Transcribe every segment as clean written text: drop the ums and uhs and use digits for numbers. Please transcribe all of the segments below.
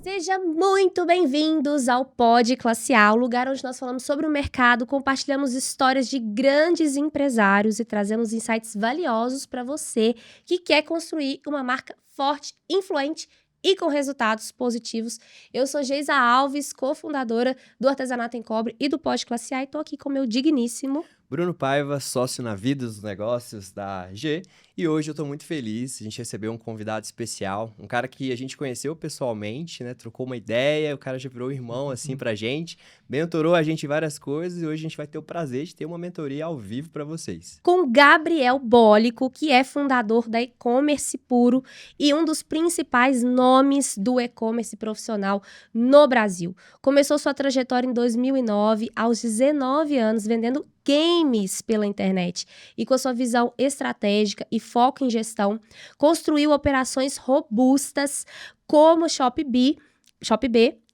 Seja muito bem-vindos ao Pod Classe A, o lugar onde nós falamos sobre o mercado, compartilhamos histórias de grandes empresários e trazemos insights valiosos para você que quer construir uma marca forte, influente e com resultados positivos. Eu sou Geisa Alves, cofundadora do Artesanato em Cobre e do Pod Classe A, e estou aqui com o meu digníssimo Bruno Paiva, sócio na vida dos negócios da G, e hoje eu tô muito feliz, a gente recebeu um convidado especial, um cara que a gente conheceu pessoalmente, né, trocou uma ideia, o cara já virou irmão, assim, pra gente, mentorou a gente em várias coisas, e hoje a gente vai ter o prazer de ter uma mentoria ao vivo pra vocês. com Gabriel Bólico, que é fundador da E-Commerce Puro e um dos principais nomes do e-commerce profissional no Brasil. Começou sua trajetória em 2009, aos 19 anos, vendendo games pela internet. E com a sua visão estratégica e foco em gestão, construiu operações robustas como Shopee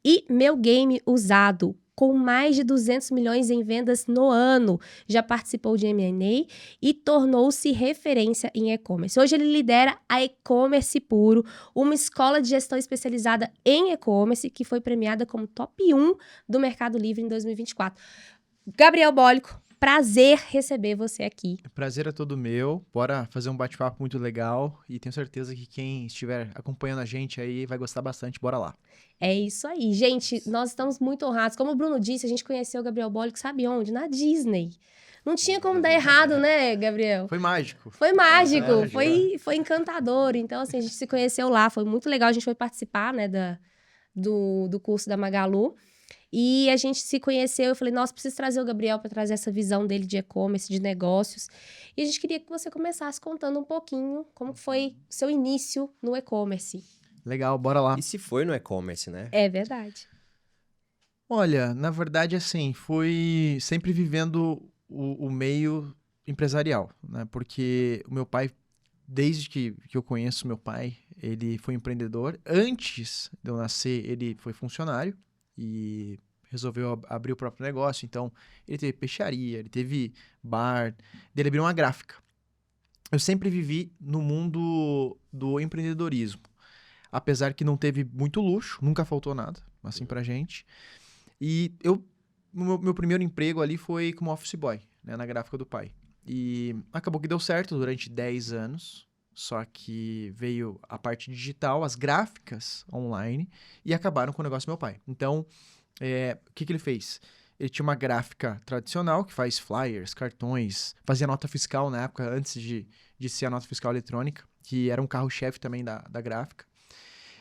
e Meu Game Usado, com mais de 200 milhões em vendas no ano. Já participou de M&A e tornou-se referência em e-commerce. Hoje ele lidera a E-Commerce Puro, uma escola de gestão especializada em e-commerce que foi premiada como top 1 do Mercado Livre em 2024. Gabriel Bólico, prazer receber você aqui. Prazer é todo meu. Bora fazer um bate-papo muito legal e tenho certeza que quem estiver acompanhando a gente aí vai gostar bastante. Bora lá. É isso aí. Gente, nós estamos muito honrados. Como o Bruno disse, a gente conheceu o Gabriel Bólico, sabe onde? Na Disney. Não tinha como dar errado, né, Gabriel? Foi mágico. Foi mágico, foi encantador. Então, assim, a gente se conheceu lá, foi muito legal. A gente foi participar, né, do curso da Magalu. E a gente se conheceu, eu falei, nossa, preciso trazer o Gabriel para trazer essa visão dele de e-commerce, de negócios. E a gente queria que você começasse contando um pouquinho como foi o seu início no e-commerce. Legal, bora lá. E se foi no e-commerce, né? É verdade. Olha, na verdade, assim, fui sempre vivendo o meio empresarial, né? Porque o meu pai, desde que eu conheço meu pai, ele foi empreendedor. Antes de eu nascer, ele foi funcionário e resolveu abrir o próprio negócio. Então, ele teve peixaria, ele teve bar, ele abriu uma gráfica. Eu sempre vivi no mundo do empreendedorismo. Apesar que não teve muito luxo, nunca faltou nada, assim, pra gente. E meu primeiro emprego ali foi como office boy, né, na gráfica do pai. E acabou que deu certo durante 10 anos, só que veio a parte digital, as gráficas online, e acabaram com o negócio do meu pai. Então, o que ele fez? Ele tinha uma gráfica tradicional, que faz flyers, cartões, fazia nota fiscal na época, antes de ser a nota fiscal eletrônica, que era um carro-chefe também da gráfica.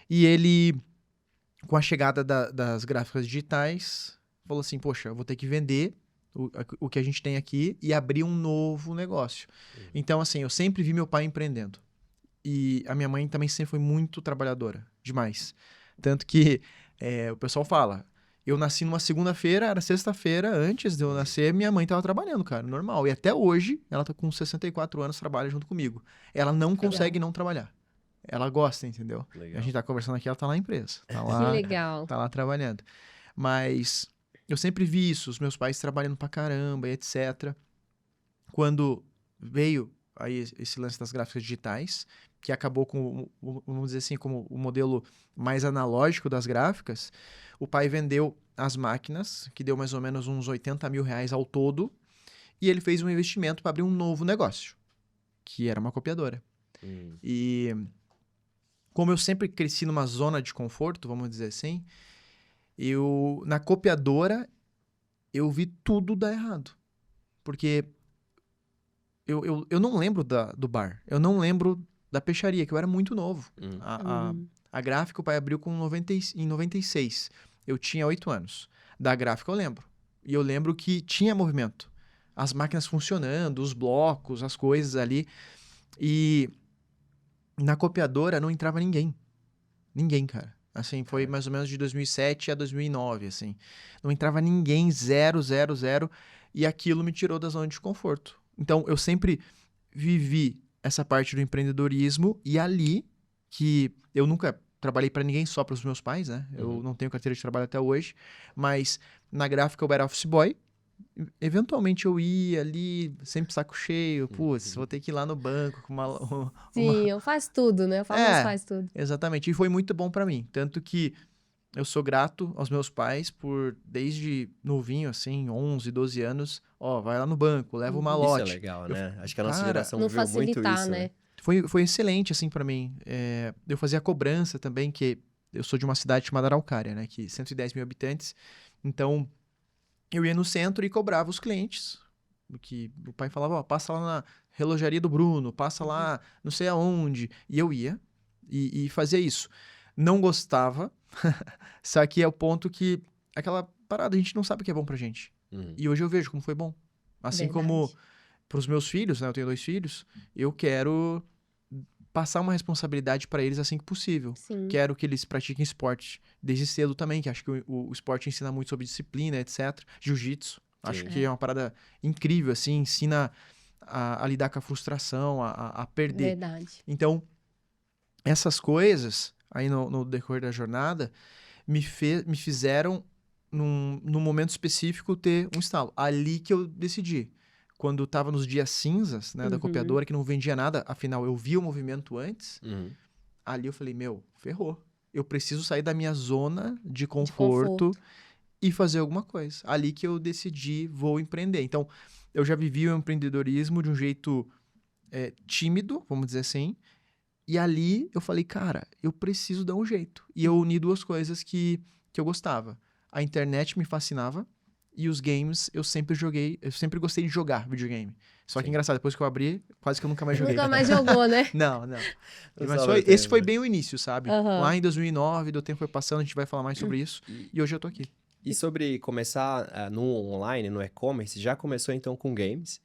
E ele, com a chegada das gráficas digitais, falou assim, poxa, eu vou ter que vender o que a gente tem aqui e abrir um novo negócio. Então, assim, eu sempre vi meu pai empreendendo. E a minha mãe também sempre foi muito trabalhadora, demais. Tanto que o pessoal fala, eu nasci numa segunda-feira, era sexta-feira, antes de eu nascer, minha mãe estava trabalhando, cara, normal. E até hoje, ela tá com 64 anos, trabalha junto comigo. Ela não consegue não trabalhar. Ela gosta, entendeu? Legal. A gente tá conversando aqui, ela tá lá na empresa. Tá Que lá, legal. tá lá trabalhando. Mas eu sempre vi isso, os meus pais trabalhando pra caramba e etc. Quando veio aí esse lance das gráficas digitais, que acabou com, vamos dizer assim, como o modelo mais analógico das gráficas, o pai vendeu as máquinas, que deu mais ou menos uns 80 mil reais ao todo, e ele fez um investimento para abrir um novo negócio, que era uma copiadora. E como eu sempre cresci numa zona de conforto, vamos dizer assim, na copiadora, eu vi tudo dar errado. Porque eu não lembro do bar, eu não lembro da peixaria, que eu era muito novo. A gráfica o pai abriu em 96, eu tinha 8 anos. Da gráfica eu lembro. E eu lembro que tinha movimento. As máquinas funcionando, os blocos, as coisas ali. E na copiadora não entrava ninguém. Ninguém, cara. Assim, foi mais ou menos de 2007 a 2009, assim. Não entrava ninguém, 0. E aquilo me tirou da zona de conforto. Então, eu sempre vivi essa parte do empreendedorismo e ali, que eu nunca trabalhei para ninguém, só para os meus pais, né? Eu não tenho carteira de trabalho até hoje, mas na gráfica eu era office boy. Eventualmente eu ia ali, sempre saco cheio, putz, vou ter que ir lá no banco com Sim, eu faço tudo, né? O famoso faz tudo. Exatamente, e foi muito bom pra mim, tanto que eu sou grato aos meus pais por, desde novinho, assim, 11, 12 anos, vai lá no banco, leva o malote. Isso é legal, né? Acho que a nossa Cara, geração Não viveu muito facilitar, isso, né? Foi excelente, assim, pra mim. Eu fazia cobrança também, que eu sou de uma cidade chamada Araucária, né? Que 110 mil habitantes. Então, eu ia no centro e cobrava os clientes. Que o pai falava, passa lá na relojaria do Bruno, passa lá não sei aonde. E eu ia e fazia isso. Não gostava, só que é o ponto que aquela parada, a gente não sabe o que é bom pra gente. E hoje eu vejo como foi bom. Assim Verdade. como pros meus filhos, né? Eu tenho 2 filhos, eu quero passar uma responsabilidade pra eles assim que possível. Sim. Quero que eles pratiquem esporte desde cedo também, que acho que o esporte ensina muito sobre disciplina, etc. Jiu-jitsu. Acho Sim. que é uma parada incrível, assim, ensina a lidar com a frustração, a perder. Verdade. Então, essas coisas, aí no decorrer da jornada, me fizeram, num momento específico, ter um estalo. Ali que eu decidi. Quando tava nos dias cinzas, né, da copiadora, que não vendia nada, afinal, eu via o movimento antes, ali eu falei, ferrou. Eu preciso sair da minha zona de conforto e fazer alguma coisa. Ali que eu decidi, vou empreender. Então, eu já vivi o empreendedorismo de um jeito tímido, vamos dizer assim, e ali eu falei, cara, eu preciso dar um jeito. E eu uni 2 coisas que eu gostava. A internet me fascinava e os games eu sempre gostei de jogar videogame. Só que engraçado, depois que eu abri, quase que eu nunca mais joguei. Nunca mais jogou, né? Não. Mas esse foi bem o início, sabe? Lá em 2009, o tempo foi passando, a gente vai falar mais sobre isso. E hoje eu tô aqui. E sobre começar no online, no e-commerce, já começou então com games.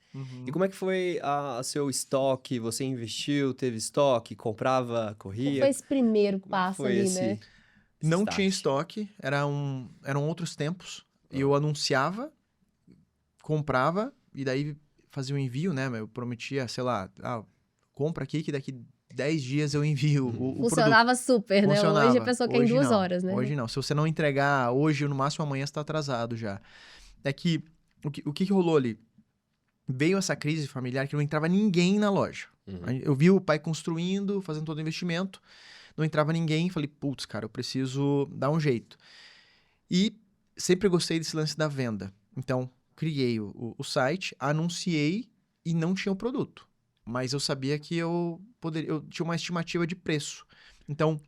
E como é que foi o seu estoque? Você investiu, teve estoque, comprava, Qual corria? foi esse primeiro Como passo foi ali, né? Não start? tinha estoque, eram outros tempos. Eu anunciava, comprava, e daí fazia o envio, né? Eu prometia, sei lá, compra aqui que daqui 10 dias eu envio o produto. Funcionava super, né? Funcionava. Hoje a pessoa quer em Hoje 2 não. horas, né? Hoje não. Se você não entregar hoje, no máximo amanhã, você tá atrasado já. É que, o que rolou ali? Veio essa crise familiar que não entrava ninguém na loja. Eu vi o pai construindo, fazendo todo o investimento, não entrava ninguém, falei, putz, cara, eu preciso dar um jeito. E sempre gostei desse lance da venda. Então, criei o site, anunciei e não tinha o produto. Mas eu sabia que eu tinha uma estimativa de preço. Então,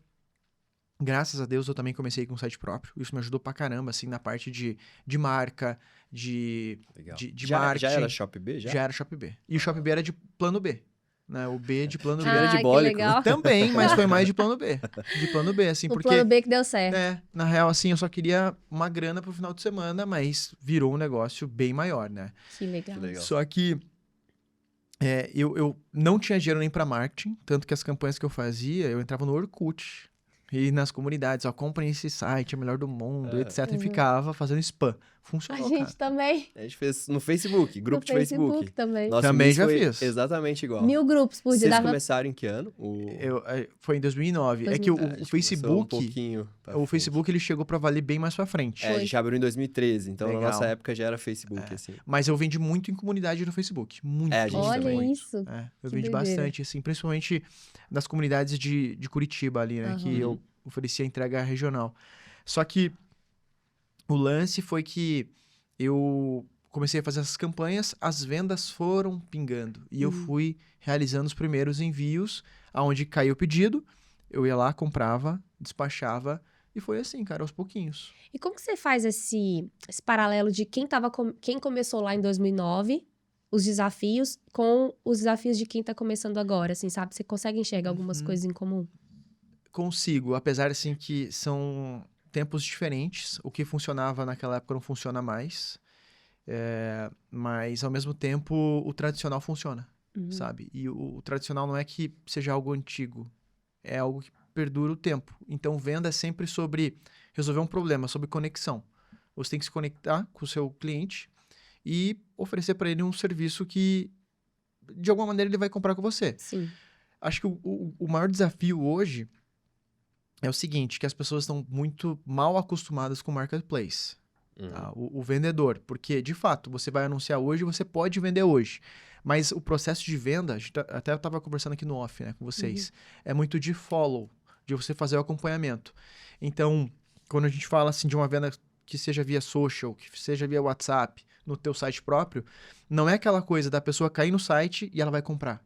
graças a Deus, eu também comecei com um site próprio. Isso me ajudou pra caramba, assim, na parte de marca, de marketing. Já era Shopee? Já era Shopee. E o Shopee era de plano B. Né? O B de plano B. Era Ah, que dibólico, legal. Também, mas foi mais de plano B. De plano B, assim, O porque... plano B que deu certo. Na real, assim, eu só queria uma grana pro final de semana, mas virou um negócio bem maior, né? Que legal. Que legal. Só que eu não tinha dinheiro nem pra marketing, tanto que as campanhas que eu fazia, eu entrava no Orkut e nas comunidades, comprem esse site, é o melhor do mundo, etc. E ficava fazendo spam. A Funcionou, gente cara. também. A gente fez no Facebook, grupo No de Facebook. também. Nossa, Também o já foi fiz. exatamente igual. 1000 grupos por dia. Vocês Dava... começaram em que ano? Foi em 2009. É que A o gente começou um Facebook... pouquinho pra O frente. Facebook, ele chegou pra valer bem mais pra frente. A gente abriu em 2013, então Legal. na nossa época já era Facebook, assim. Mas eu vendi muito em comunidade no Facebook. Muito. A gente Olha também. isso. Eu Que vendi doideira. bastante, assim, principalmente nas comunidades de Curitiba ali, né? Que eu oferecia entrega regional. Só que o lance foi que eu comecei a fazer essas campanhas, as vendas foram pingando. E eu fui realizando os primeiros envios, aonde caiu o pedido, eu ia lá, comprava, despachava, e foi assim, cara, aos pouquinhos. E como que você faz esse paralelo de quem começou lá em 2009, os desafios, com os desafios de quem tá começando agora, assim, sabe? Você consegue enxergar algumas coisas em comum? Consigo, apesar, assim, que são tempos diferentes. O que funcionava naquela época não funciona mais. Mas, ao mesmo tempo, o tradicional funciona, sabe? E o tradicional não é que seja algo antigo. É algo que perdura o tempo. Então, venda é sempre sobre resolver um problema, sobre conexão. Você tem que se conectar com o seu cliente e oferecer para ele um serviço que, de alguma maneira, ele vai comprar com você. Sim. Acho que o maior desafio hoje é o seguinte, que as pessoas estão muito mal acostumadas com o marketplace. Tá? O vendedor, porque, de fato, você vai anunciar hoje, você pode vender hoje. Mas o processo de venda, até eu estava conversando aqui no off, né, com vocês, é muito de follow, de você fazer o acompanhamento. Então, quando a gente fala assim de uma venda que seja via social, que seja via WhatsApp, no teu site próprio, não é aquela coisa da pessoa cair no site e ela vai comprar.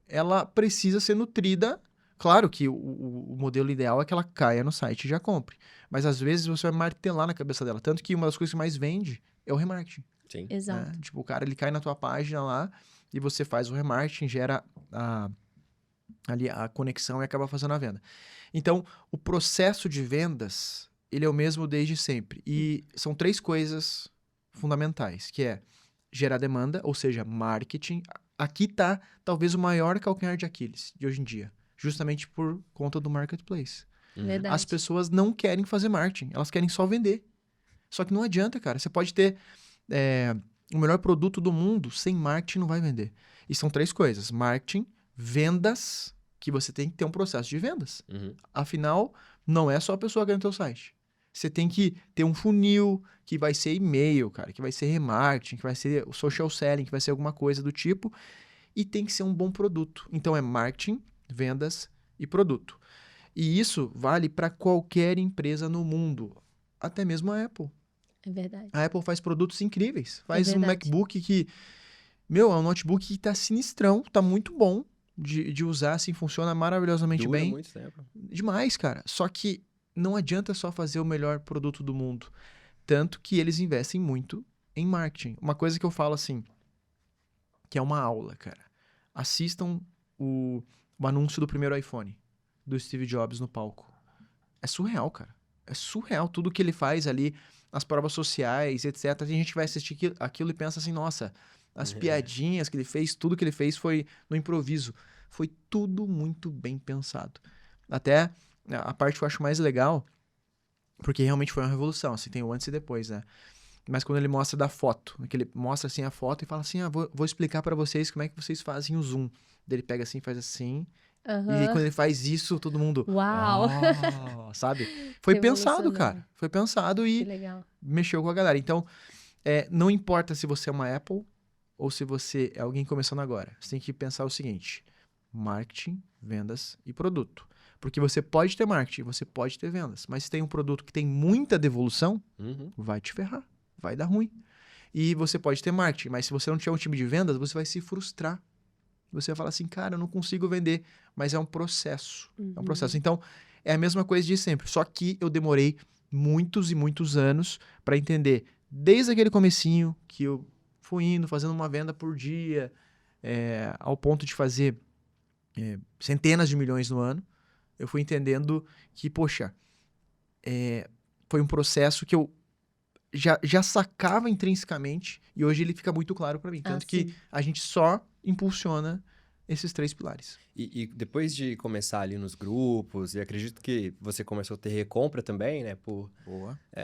Ela precisa ser nutrida. Claro que o modelo ideal é que ela caia no site e já compre. Mas às vezes você vai martelar na cabeça dela. Tanto que uma das coisas que mais vende é o remarketing. Sim. Exato. Né? Tipo, o cara ele cai na tua página lá e você faz o remarketing, gera ali a conexão e acaba fazendo a venda. Então, o processo de vendas, ele é o mesmo desde sempre. E são 3 coisas fundamentais, que é gerar demanda, ou seja, marketing. Aqui tá talvez o maior calcanhar de Aquiles de hoje em dia, justamente por conta do marketplace. Verdade. As pessoas não querem fazer marketing, elas querem só vender. Só que não adianta, cara. Você pode ter o melhor produto do mundo, sem marketing não vai vender. E são 3 coisas: marketing, vendas, que você tem que ter um processo de vendas. Afinal, não é só a pessoa ganhar no teu site. Você tem que ter um funil, que vai ser e-mail, cara, que vai ser remarketing, que vai ser o social selling, que vai ser alguma coisa do tipo, e tem que ser um bom produto. Então é marketing, vendas e produto. E isso vale para qualquer empresa no mundo, até mesmo a Apple. É verdade. A Apple faz produtos incríveis. Faz um verdade. MacBook que, é um notebook que tá sinistrão, tá muito bom de usar, assim, funciona maravilhosamente Dura bem. muito tempo. Demais, cara. Só que não adianta só fazer o melhor produto do mundo. Tanto que eles investem muito em marketing. Uma coisa que eu falo assim, que é uma aula, cara. Assistam o anúncio do primeiro iPhone, do Steve Jobs no palco. É surreal, cara. É surreal tudo que ele faz ali, as provas sociais, etc. Tem gente que vai assistir aquilo e pensa assim, nossa, as piadinhas que ele fez, tudo que ele fez foi no improviso. Foi tudo muito bem pensado. Até a parte que eu acho mais legal, porque realmente foi uma revolução, assim, tem o antes e depois, né? Mas quando ele mostra da foto, que ele mostra assim a foto e fala assim, vou explicar pra vocês como é que vocês fazem o zoom. Daí ele pega assim, faz assim, e aí quando ele faz isso, todo mundo... Uau! Sabe? Foi pensado, Revolucionário. cara. Foi pensado Que e legal. mexeu com a galera. Então, não importa se você é uma Apple ou se você é alguém começando agora. Você tem que pensar o seguinte: marketing, vendas e produto. Porque você pode ter marketing, você pode ter vendas. Mas se tem um produto que tem muita devolução, vai te ferrar. Vai dar ruim. E você pode ter marketing, mas se você não tiver um time de vendas, você vai se frustrar. Você vai falar assim, cara, eu não consigo vender. Mas é um processo. É um processo. Então, é a mesma coisa de sempre. Só que eu demorei muitos e muitos anos para entender. Desde aquele comecinho, que eu fui indo, fazendo uma venda por dia, ao ponto de fazer centenas de milhões no ano, eu fui entendendo que, poxa, foi um processo que eu já sacava intrinsecamente e hoje ele fica muito claro para mim. Tanto que a gente só impulsiona esses 3 pilares. E depois de começar ali nos grupos, e acredito que você começou a ter recompra também, né? Por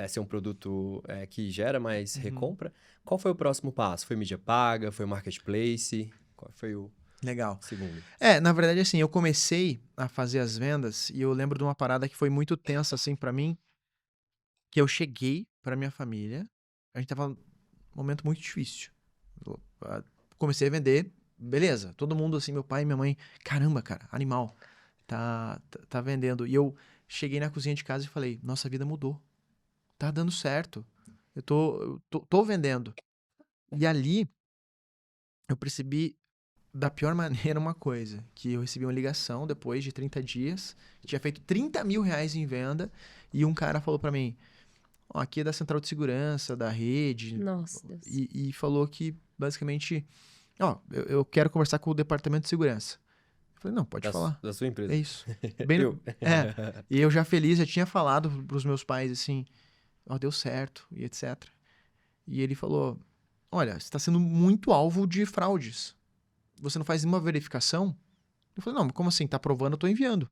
ser um produto que gera mais recompra. Qual foi o próximo passo? Foi mídia paga? Foi marketplace? Qual foi o Legal. segundo? Na verdade, assim, eu comecei a fazer as vendas e eu lembro de uma parada que foi muito tensa, assim, para mim, que eu cheguei pra minha família, a gente tava num momento muito difícil. Eu comecei a vender, beleza, todo mundo assim, meu pai e minha mãe, caramba, cara, animal, tá vendendo. E eu cheguei na cozinha de casa e falei, nossa vida mudou, tá dando certo, eu tô vendendo. E ali, eu percebi da pior maneira uma coisa, que eu recebi uma ligação depois de 30 dias, tinha feito 30 mil reais em venda, e um cara falou pra mim, aqui é da central de segurança, da rede. Nossa, Deus. E falou que, basicamente, eu quero conversar com o departamento de segurança. Eu falei, não, pode falar. Da sua empresa. É isso. E eu já feliz, já tinha falado pros meus pais, assim, deu certo, e etc. E ele falou, olha, você tá sendo muito alvo de fraudes. Você não faz nenhuma verificação? Eu falei, não, como assim? Tá aprovando, eu tô enviando.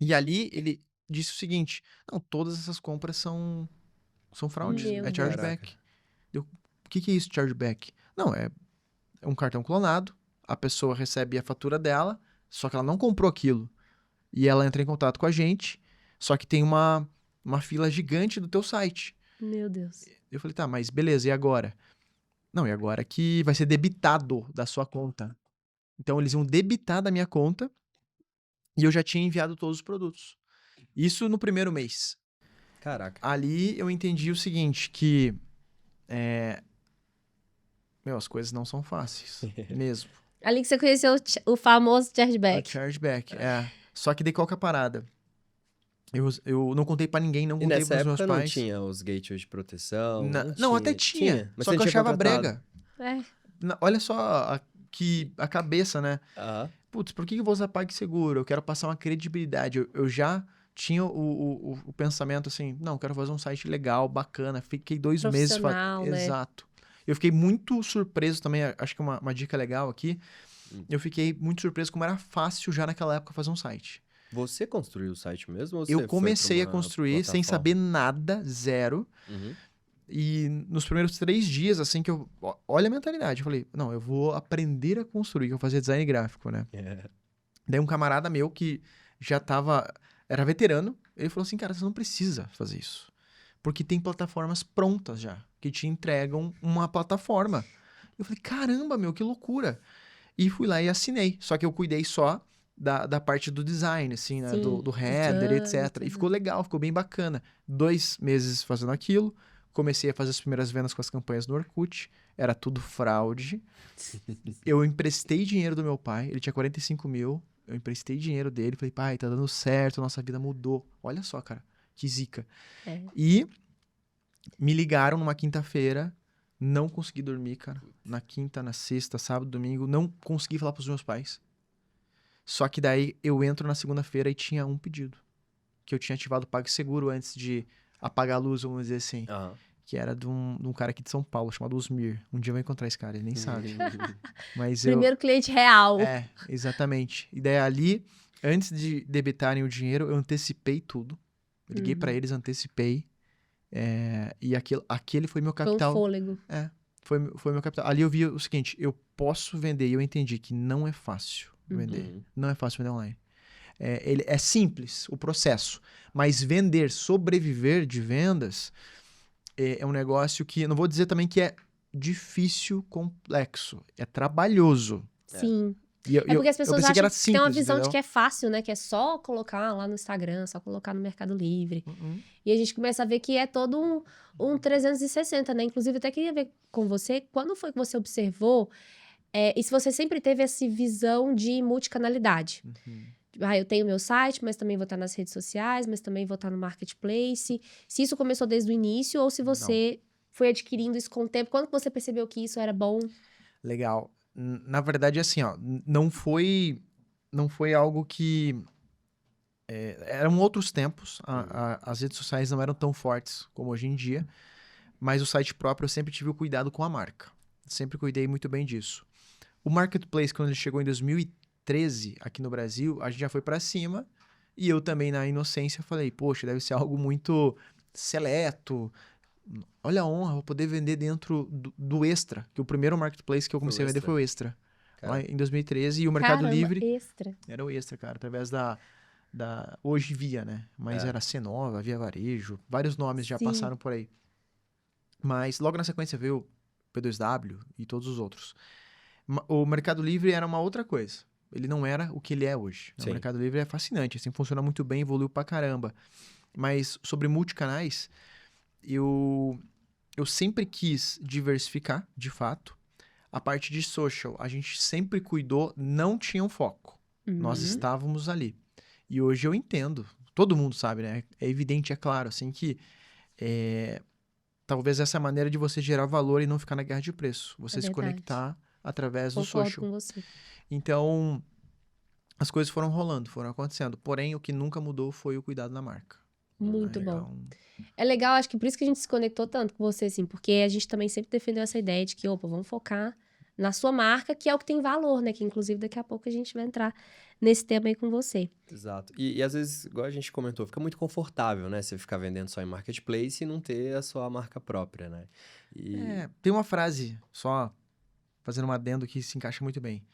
E ali, ele disse o seguinte, não, todas essas compras são fraudes, Meu é chargeback. O que é isso, chargeback? Não, é um cartão clonado, a pessoa recebe a fatura dela, só que ela não comprou aquilo. E ela entra em contato com a gente, só que tem uma fila gigante do teu site. Meu Deus. Eu falei, tá, mas beleza, e agora? Não, e agora que vai ser debitado da sua conta. Então, eles iam debitar da minha conta e eu já tinha enviado todos os produtos. Isso no primeiro mês. Caraca. Ali eu entendi o seguinte, que as coisas não são fáceis, mesmo. Ali que você conheceu o famoso A chargeback. chargeback, Só que daí qual que é a parada? Eu não contei pra ninguém, não E contei nessa pros meus época não pais. tinha os gateways de proteção? Não, até tinha. Mas Só você que eu não tinha achava contratado. brega. É. Olha só a cabeça, né? Aham. Putz, por que eu vou usar PagSeguro? Eu quero passar uma credibilidade. Eu já tinha o pensamento assim, não, quero fazer um site legal, bacana. Fiquei 2 meses... Profissional, né? Exato. Eu fiquei muito surpreso também, acho que uma dica legal aqui. Eu fiquei muito surpreso como era fácil já naquela época fazer um site. Você construiu o site mesmo ou você Eu foi comecei pra a uma construir sem plataforma? saber nada, zero. Uhum. E nos primeiros 3 dias, assim, que eu... Olha a mentalidade. Eu falei, não, eu vou aprender a construir, que eu fazia design gráfico, né? É. Daí um camarada meu que já era veterano, ele falou assim, cara, você não precisa fazer isso. Porque tem plataformas prontas já, que te entregam uma plataforma. Eu falei, caramba, meu, que loucura. E fui lá e assinei. Só que eu cuidei só da parte do design, assim, né? Sim, Do header, design, etc. tudo. E ficou legal, ficou bem bacana. 2 meses fazendo aquilo. Comecei a fazer as primeiras vendas com as campanhas no Orkut. Era tudo fraude. Eu emprestei dinheiro do meu pai. Ele tinha 45 mil. Eu emprestei dinheiro dele. Falei, pai, tá dando certo. Nossa vida mudou. Olha só, cara. Que zica. É. E me ligaram numa quinta-feira. Não consegui dormir, cara. Na quinta, na sexta, sábado, domingo. Não consegui falar pros meus pais. Só que daí eu entro na segunda-feira e tinha um pedido. Que eu tinha ativado o PagSeguro antes de apagar a luz, vamos dizer assim. Aham. Que era de um cara aqui de São Paulo, chamado Osmir. Um dia eu vou encontrar esse cara, ele nem sabe. Uhum. Mas Primeiro cliente real. exatamente. E daí ali, antes de debitarem o dinheiro, eu antecipei tudo. Eu liguei pra eles, antecipei. E aquele foi meu Foi um capital. fôlego. Foi meu capital. Ali eu vi o seguinte, eu posso vender. E eu entendi que não é fácil vender. Uhum. Não é fácil vender online. Ele é simples, o processo. Mas vender, sobreviver de vendas, é um negócio que, não vou dizer também que é difícil, complexo. É trabalhoso. Sim. E É porque as pessoas pensei que acham era que tem uma simples, visão de entendeu? que é fácil, né? Que é só colocar lá no Instagram, só colocar no Mercado Livre. Uhum. E a gente começa a ver que é todo um 360, né? Inclusive, eu até queria ver com você, quando foi que você observou, e se você sempre teve essa visão de multicanalidade. Uhum. Eu tenho meu site, mas também vou estar nas redes sociais, mas também vou estar no marketplace. Se isso começou desde o início ou se você foi adquirindo isso com o tempo. Quando que você percebeu que isso era bom? Legal. Na verdade, assim, ó, não foi algo que... eram outros tempos, as redes sociais não eram tão fortes como hoje em dia, mas o site próprio eu sempre tive o cuidado com a marca. Sempre cuidei muito bem disso. O Marketplace, quando ele chegou em 2013 aqui no Brasil, a gente já foi pra cima e eu também, na inocência, falei, poxa, deve ser algo muito seleto. Olha a honra, vou poder vender dentro do Extra, que o primeiro Marketplace que eu comecei a vender foi o Extra. Lá em 2013, e o Mercado Caramba, Livre... extra. Era o Extra, cara, através da hoje Via, né? Mas era Cenova, Via Varejo, vários nomes já Sim. passaram por aí. Mas logo na sequência veio o P2W e todos os outros. O Mercado Livre era uma outra coisa. Ele não era o que ele é hoje. O Sim. Mercado Livre é fascinante, assim, funciona muito bem, evoluiu pra caramba. Mas sobre multicanais, eu sempre quis diversificar, de fato. A parte de social, a gente sempre cuidou, não tinha um foco. Nós estávamos ali. E hoje eu entendo, todo mundo sabe, né? É evidente, é claro, assim, que talvez essa é a maneira de você gerar valor e não ficar na guerra de preço. Você se verdade. conectar através do Concordo social. com você. Então, as coisas foram rolando, foram acontecendo. Porém, o que nunca mudou foi o cuidado na marca. Muito Né? bom. Então, É legal, acho que por isso que a gente se conectou tanto com você, assim, porque a gente também sempre defendeu essa ideia de que, opa, vamos focar na sua marca, que é o que tem valor, né? Que inclusive daqui a pouco a gente vai entrar nesse tema aí com você. Exato. E às vezes, igual a gente comentou, fica muito confortável, né? Você ficar vendendo só em marketplace e não ter a sua marca própria, né? tem uma frase, só fazendo um adendo que se encaixa muito bem.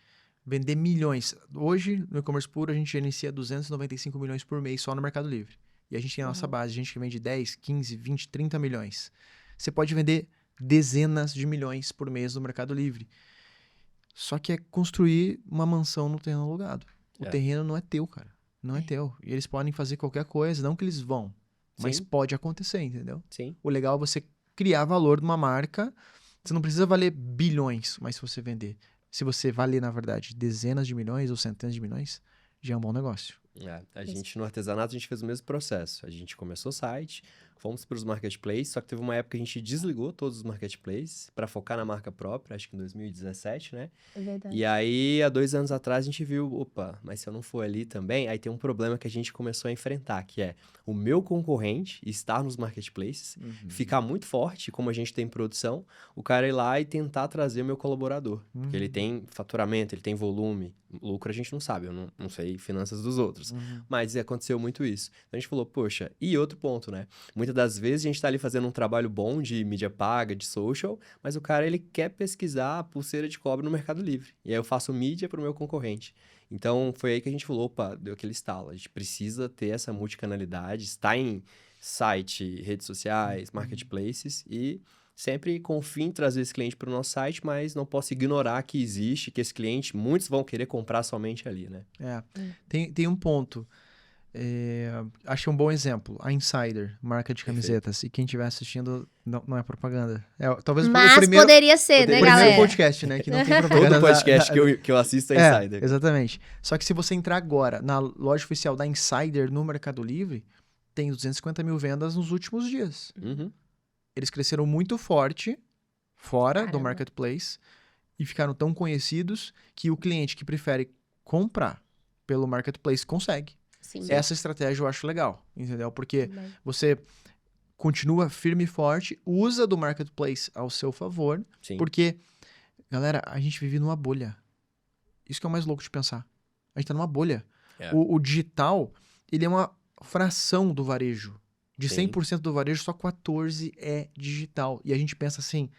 Vender milhões. Hoje, no e-commerce puro, a gente gerencia 295 milhões por mês só no Mercado Livre. E a gente tem a nossa base, gente que vende 10, 15, 20, 30 milhões. Você pode vender dezenas de milhões por mês no Mercado Livre. Só que é construir uma mansão no terreno alugado. O terreno não é teu, cara. Não é teu. E eles podem fazer qualquer coisa, não que eles vão. mas Sim. pode acontecer, entendeu? Sim. O legal é você criar valor numa marca. Você não precisa valer bilhões, mas se você vender, se você valer, na verdade, dezenas de milhões ou centenas de milhões, já é um bom negócio. A gente no artesanato, a gente fez o mesmo processo. A gente começou o site, fomos para os marketplaces, só que teve uma época que a gente desligou todos os marketplaces para focar na marca própria, acho que em 2017, né? É verdade. E aí, há 2 anos atrás, a gente viu, opa, mas se eu não for ali também, aí tem um problema que a gente começou a enfrentar, que é o meu concorrente estar nos marketplaces, ficar muito forte, como a gente tem produção, o cara ir lá e tentar trazer o meu colaborador. Porque ele tem faturamento, ele tem volume, lucro a gente não sabe, eu não sei finanças dos outros. Mas aconteceu muito isso. Então a gente falou, poxa, e outro ponto, né? Muitas das vezes a gente tá ali fazendo um trabalho bom de mídia paga, de social, mas o cara, ele quer pesquisar a pulseira de cobre no Mercado Livre. E aí eu faço mídia pro meu concorrente. Então foi aí que a gente falou, opa, deu aquele estalo. A gente precisa ter essa multicanalidade, estar em site, redes sociais, marketplaces e sempre confio em trazer esse cliente para o nosso site, mas não posso ignorar que existe, que esse cliente, muitos vão querer comprar somente ali, né? Tem um ponto. Acho um bom exemplo. A Insider, marca de camisetas. E quem estiver assistindo, não é propaganda. Talvez Mas o primeiro, poderia ser, né, o primeiro galera? podcast, né? Que não tem propaganda. Todo podcast que eu assisto é Insider. Exatamente. Só que se você entrar agora na loja oficial da Insider no Mercado Livre, tem 250 mil vendas nos últimos dias. Uhum. Eles cresceram muito forte fora do Caramba. marketplace e ficaram tão conhecidos que o cliente que prefere comprar pelo marketplace consegue. Sim. Essa estratégia eu acho legal, entendeu? Porque Também. você continua firme e forte, usa do marketplace ao seu favor, Sim. porque, galera, a gente vive numa bolha. Isso que é o mais louco de pensar. A gente tá numa bolha. É. O digital, ele é uma fração do varejo. De Sim. 100% do varejo, só 14% é digital. E a gente pensa assim,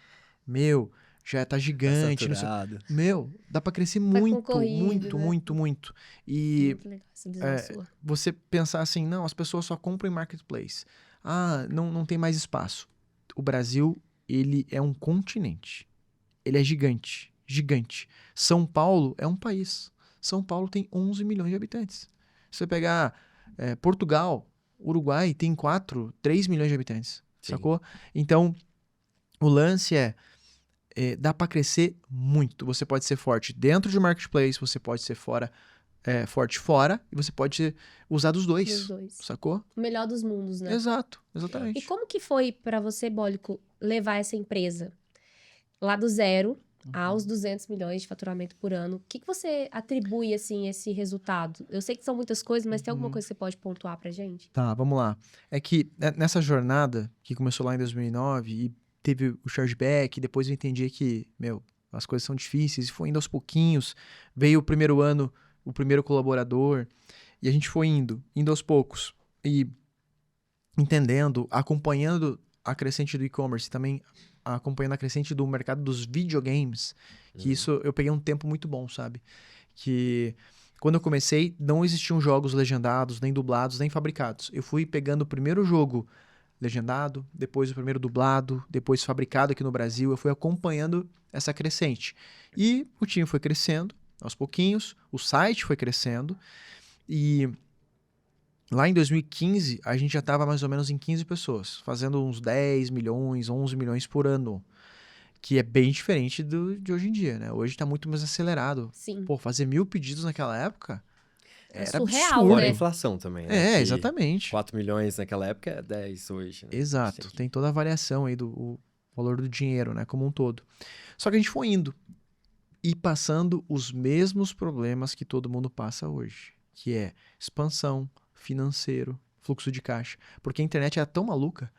meu, já tá gigante. Não sei... Saturado. Meu, dá pra crescer muito, concorrido, muito, né? muito, muito. E Muito legal essa visão sua. você pensar assim, não, as pessoas só compram em marketplace. Ah, não tem mais espaço. O Brasil, ele é um continente. Ele é gigante, gigante. São Paulo é um país. São Paulo tem 11 milhões de habitantes. Se você pegar Portugal, Uruguai tem 3 milhões de habitantes, Sim. sacou? Então, o lance dá pra crescer muito. Você pode ser forte dentro de marketplace, você pode ser forte fora, e você pode usar dos dois, Dos dois. sacou? O melhor dos mundos, né? Exato, E exatamente. como que foi pra você, Bólico, levar essa empresa lá do zero aos 200 milhões de faturamento por ano? O que você atribui, assim, esse resultado? Eu sei que são muitas coisas, mas tem alguma coisa que você pode pontuar pra gente? Tá, vamos lá. É que nessa jornada, que começou lá em 2009, e teve o chargeback, depois eu entendi que, as coisas são difíceis, e foi indo aos pouquinhos. Veio o primeiro ano, o primeiro colaborador, e a gente foi indo aos poucos. E entendendo, acompanhando a crescente do e-commerce, também acompanhando a crescente do mercado dos videogames, que isso eu peguei um tempo muito bom, sabe? Que quando eu comecei, não existiam jogos legendados, nem dublados, nem fabricados. Eu fui pegando o primeiro jogo legendado, depois o primeiro dublado, depois fabricado aqui no Brasil. Eu fui acompanhando essa crescente. E o time foi crescendo aos pouquinhos, o site foi crescendo, e lá em 2015, a gente já estava mais ou menos em 15 pessoas, fazendo uns 10 milhões, 11 milhões por ano, que é bem diferente de hoje em dia, né? Hoje está muito mais acelerado. Sim. Pô, fazer 1.000 pedidos naquela época era surreal, absurdo. Fora a né? inflação também, né? Que Exatamente. 4 milhões naquela época é 10 hoje, né? Exato. Sim. Tem toda a variação aí o valor do dinheiro, né? Como um todo. Só que a gente foi indo e passando os mesmos problemas que todo mundo passa hoje, que é expansão, financeiro, fluxo de caixa. Porque a internet é tão maluca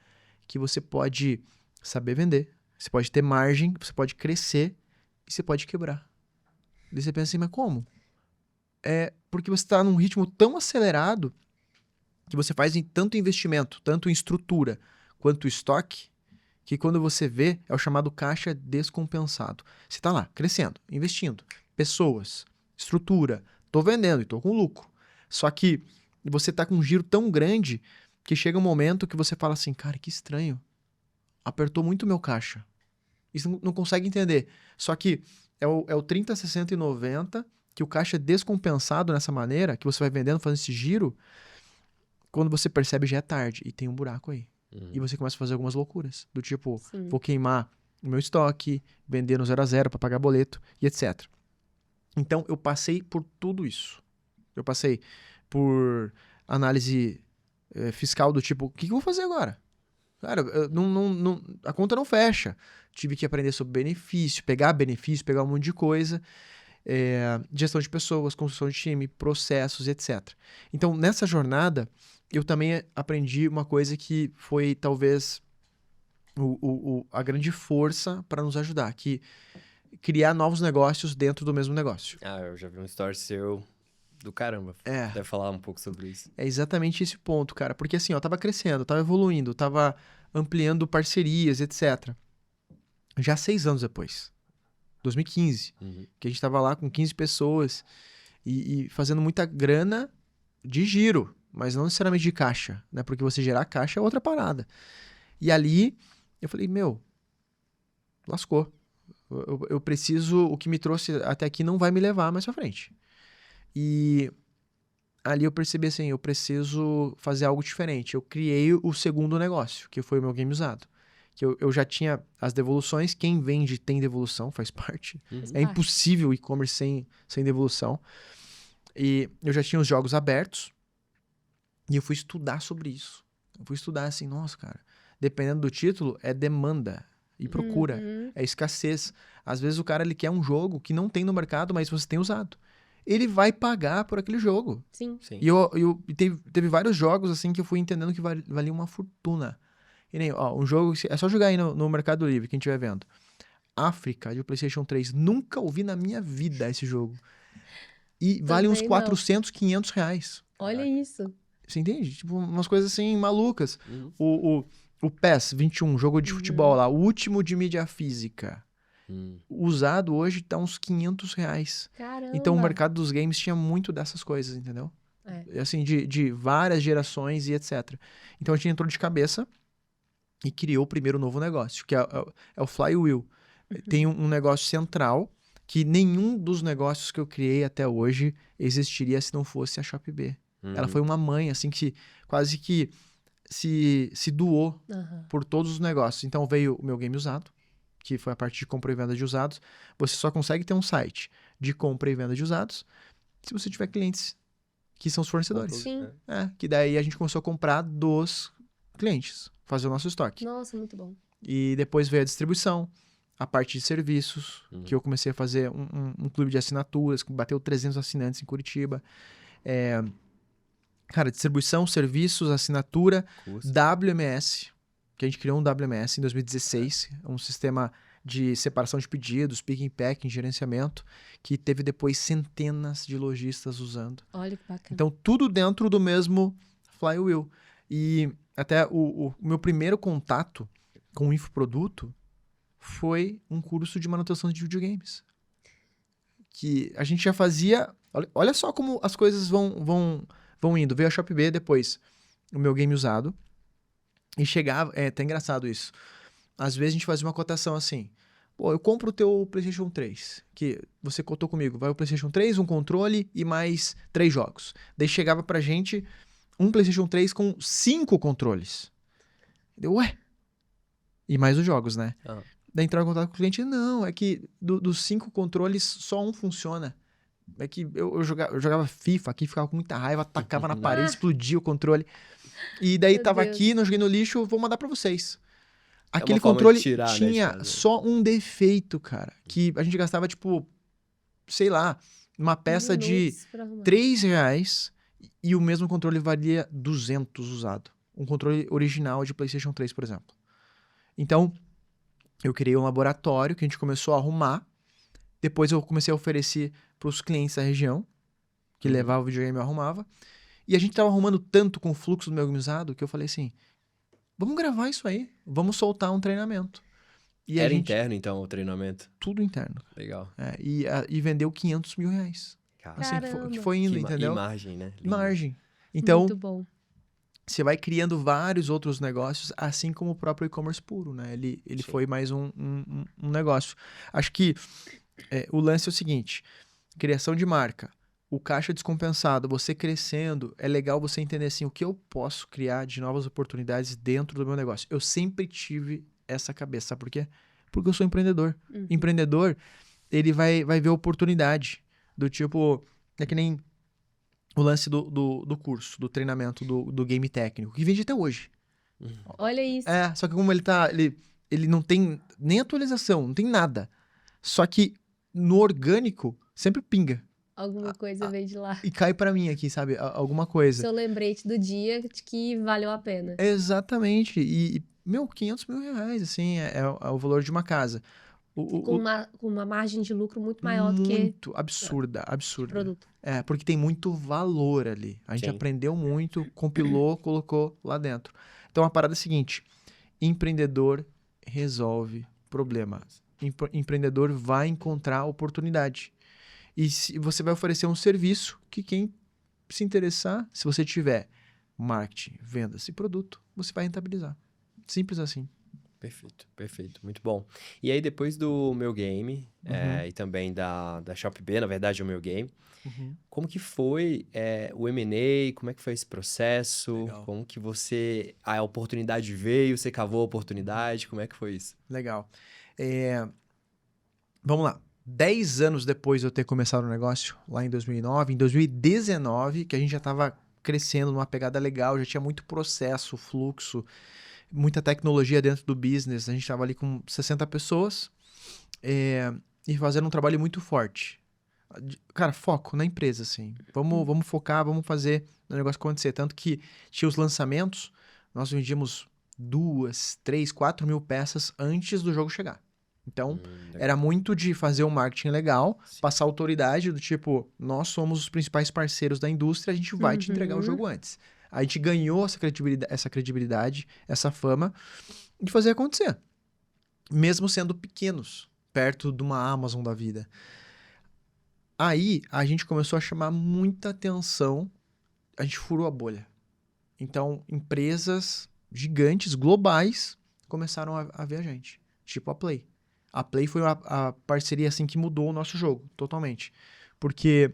que você pode saber vender, você pode ter margem, você pode crescer e você pode quebrar. Daí você pensa assim, mas como? É porque você está num ritmo tão acelerado que você faz tanto investimento, tanto em estrutura quanto estoque, que quando você vê, é o chamado caixa descompensado. Você está lá, crescendo, investindo, pessoas, estrutura, estou vendendo e estou com lucro. Só que você está com um giro tão grande que chega um momento que você fala assim, cara, que estranho, apertou muito meu caixa. Isso não consegue entender. Só que é o 30, 60 e 90, que o caixa é descompensado nessa maneira, que você vai vendendo, fazendo esse giro, quando você percebe já é tarde e tem um buraco aí. Uhum. E você começa a fazer algumas loucuras. Do tipo, Sim. vou queimar o meu estoque, vender no 0 a 0 para pagar boleto e etc. Então, eu passei por tudo isso. Eu passei por análise fiscal do tipo, o que eu vou fazer agora? Cara, a conta não fecha. Tive que aprender sobre benefício, pegar um monte de coisa. Gestão de pessoas, construção de time, processos, etc. Então, nessa jornada, eu também aprendi uma coisa que foi, talvez, a grande força para nos ajudar, que criar novos negócios dentro do mesmo negócio. Eu já vi um story seu do caramba. É. Deve falar um pouco sobre isso. É exatamente esse ponto, cara. Porque assim, eu tava crescendo, tava evoluindo, tava ampliando parcerias, etc. Já 6 anos depois. 2015. Uhum. Que a gente tava lá com 15 pessoas e fazendo muita grana de giro, mas não necessariamente de caixa, né? Porque você gerar caixa é outra parada. E ali, eu falei, lascou. Eu preciso, o que me trouxe até aqui não vai me levar mais pra frente. E ali eu percebi assim, eu preciso fazer algo diferente. Eu criei o segundo negócio, que foi o meu game usado. Que eu já tinha as devoluções, quem vende tem devolução, faz parte. Uhum. É impossível e-commerce sem devolução. E eu já tinha os jogos abertos e eu fui estudar sobre isso. Eu fui estudar assim, nossa, cara, dependendo do título, é demanda e procura, é escassez. Às vezes o cara ele quer um jogo que não tem no mercado, mas você tem usado. Ele vai pagar por aquele jogo. Sim. Sim. E teve vários jogos assim que eu fui entendendo que valia uma fortuna. E nem, um jogo, é só jogar aí no Mercado Livre, quem estiver vendo. África, de PlayStation 3. Nunca ouvi na minha vida esse jogo. E vale uns Também 400, 500 reais. Olha isso. Você entende? Tipo, umas coisas assim malucas. Uhum. O PES 21, jogo de futebol lá, o último de mídia física. Usado hoje tá uns 500 reais. Caramba. Então o mercado dos games tinha muito dessas coisas, entendeu? Assim, de várias gerações e etc. Então a gente entrou de cabeça e criou o primeiro novo negócio, que é o Flywheel. Tem um negócio central que nenhum dos negócios que eu criei até hoje existiria se não fosse a Shopee. Ela foi uma mãe, assim, que quase que se doou por todos os negócios. Então veio o meu game usado, que foi a parte de compra e venda de usados. Você só consegue ter um site de compra e venda de usados se você tiver clientes que são os fornecedores. Sim. Que daí a gente começou a comprar dos clientes, fazer o nosso estoque. Nossa, muito bom. E depois veio a distribuição, a parte de serviços, que eu comecei a fazer um clube de assinaturas, que bateu 300 assinantes em Curitiba. Cara, distribuição, serviços, assinatura, Custo. WMS, que a gente criou um WMS em 2016, um sistema de separação de pedidos, picking, packing, gerenciamento, que teve depois centenas de lojistas usando. Olha que bacana. Então, tudo dentro do mesmo Flywheel. E até o meu primeiro contato com o infoproduto foi um curso de manutenção de videogames. Que a gente já fazia... Olha só como as coisas vão indo. Veio a Shopee, depois o meu game usado. E chegava... É até engraçado isso. Às vezes a gente fazia uma cotação assim. Pô, eu compro o teu PlayStation 3, que você cotou comigo. Vai o PlayStation 3, um controle e mais 3 jogos. Daí chegava pra gente um PlayStation 3 com 5 controles. Deu, ué? E mais os jogos, né? Daí entrava em contato com o cliente. Não, é que dos 5 controles, só um funciona. É que eu jogava FIFA aqui, ficava com muita raiva, atacava na parede, explodia o controle. E daí Meu tava Deus. aqui, não joguei no lixo, vou mandar pra vocês. Aquele uma forma de controle tirar, né, de tinha casa. só um defeito, cara. Que a gente gastava, tipo, sei lá, uma peça de Minutos pra arrumar. R$3 e o mesmo controle valia 200 usado. Um controle original de PlayStation 3, por exemplo. Então, eu criei um laboratório que a gente começou a arrumar. Depois eu comecei a oferecer para os clientes da região, que levavam o videogame e eu arrumava. E a gente tava arrumando tanto com o fluxo do meu game usado que eu falei assim, vamos gravar isso aí, vamos soltar um treinamento. E Era a gente, interno, então, o treinamento? tudo interno. Legal. E vendeu R$500 mil. Cara, Assim, que Caramba. foi indo, entendeu? E margem, né? Lindo. Margem. Então, Muito bom. você vai criando vários outros negócios, assim como o próprio e-commerce puro, né? Ele Sim. foi mais um negócio. Acho que o lance é o seguinte, criação de marca, o caixa descompensado, você crescendo, é legal você entender assim, o que eu posso criar de novas oportunidades dentro do meu negócio. Eu sempre tive essa cabeça, sabe por quê? Porque eu sou empreendedor. Empreendedor, ele vai ver oportunidade, do tipo, é que nem o lance do curso, do treinamento do game técnico, que vende até hoje. Olha isso. Só que como ele não tem nem atualização, não tem nada. Só que no orgânico, sempre pinga. Alguma coisa veio de lá. E cai pra mim aqui, sabe? Alguma coisa. Seu lembrete do dia de que valeu a pena. Exatamente. Meu, 500 mil reais, assim, é o valor de uma casa. Com uma margem de lucro muito maior do que Muito absurda. produto. Porque tem muito valor ali. A gente Sim. aprendeu muito, compilou, colocou lá dentro. Então, a parada é a seguinte. Empreendedor resolve problemas. Empreendedor vai encontrar oportunidade. E você vai oferecer um serviço que quem se interessar, se você tiver marketing, vendas e produto, você vai rentabilizar. Simples assim. Perfeito. Muito bom. E aí, depois do Meu Game, e também da ShopB, na verdade, é o Meu Game, como que foi o M&A? Como é que foi esse processo? Legal. Como que a oportunidade veio? Você cavou a oportunidade? Como é que foi isso? Legal. Vamos lá. 10 anos depois de eu ter começado o negócio, lá em 2009, em 2019, que a gente já estava crescendo numa pegada legal, já tinha muito processo, fluxo, muita tecnologia dentro do business. A gente estava ali com 60 pessoas e fazendo um trabalho muito forte. Cara, foco na empresa, assim. Vamos focar, vamos fazer o negócio acontecer. Tanto que tinha os lançamentos, nós vendíamos 2, 3, 4 mil peças antes do jogo chegar. Então, era muito de fazer um marketing legal, passar autoridade do tipo, nós somos os principais parceiros da indústria, a gente vai te entregar o jogo antes. A gente ganhou essa credibilidade, essa fama, de fazer acontecer. Mesmo sendo pequenos, perto de uma Amazon da vida. Aí, a gente começou a chamar muita atenção, a gente furou a bolha. Então, empresas gigantes, globais, começaram a ver a gente. Tipo a Play. A Play foi a parceria assim que mudou o nosso jogo, totalmente. Porque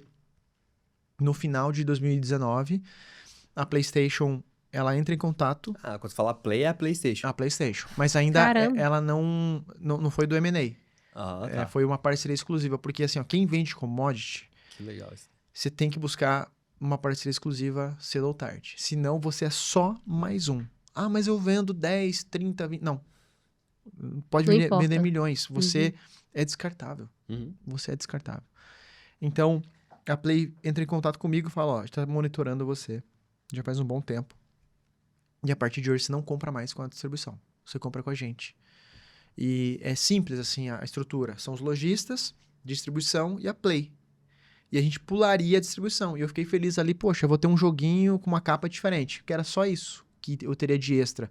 no final de 2019, a PlayStation, ela entra em contato... Quando você fala Play, é a PlayStation. A PlayStation. Mas ainda ela não foi do M&A. Tá. Foi uma parceria exclusiva. Porque assim, quem vende commodity... Que legal isso. Você tem que buscar uma parceria exclusiva cedo ou tarde. Senão, você é só mais um. Mas eu vendo 10, 30, 20... Não. Pode vender milhões. Você é descartável. Você é descartável. Então, a Play entra em contato comigo e fala, a gente tá monitorando você. Já faz um bom tempo. E a partir de hoje, você não compra mais com a distribuição. Você compra com a gente. E é simples, assim, a estrutura. São os lojistas, distribuição e a Play. E a gente pularia a distribuição. E eu fiquei feliz ali, poxa, eu vou ter um joguinho com uma capa diferente. Que era só isso que eu teria de extra.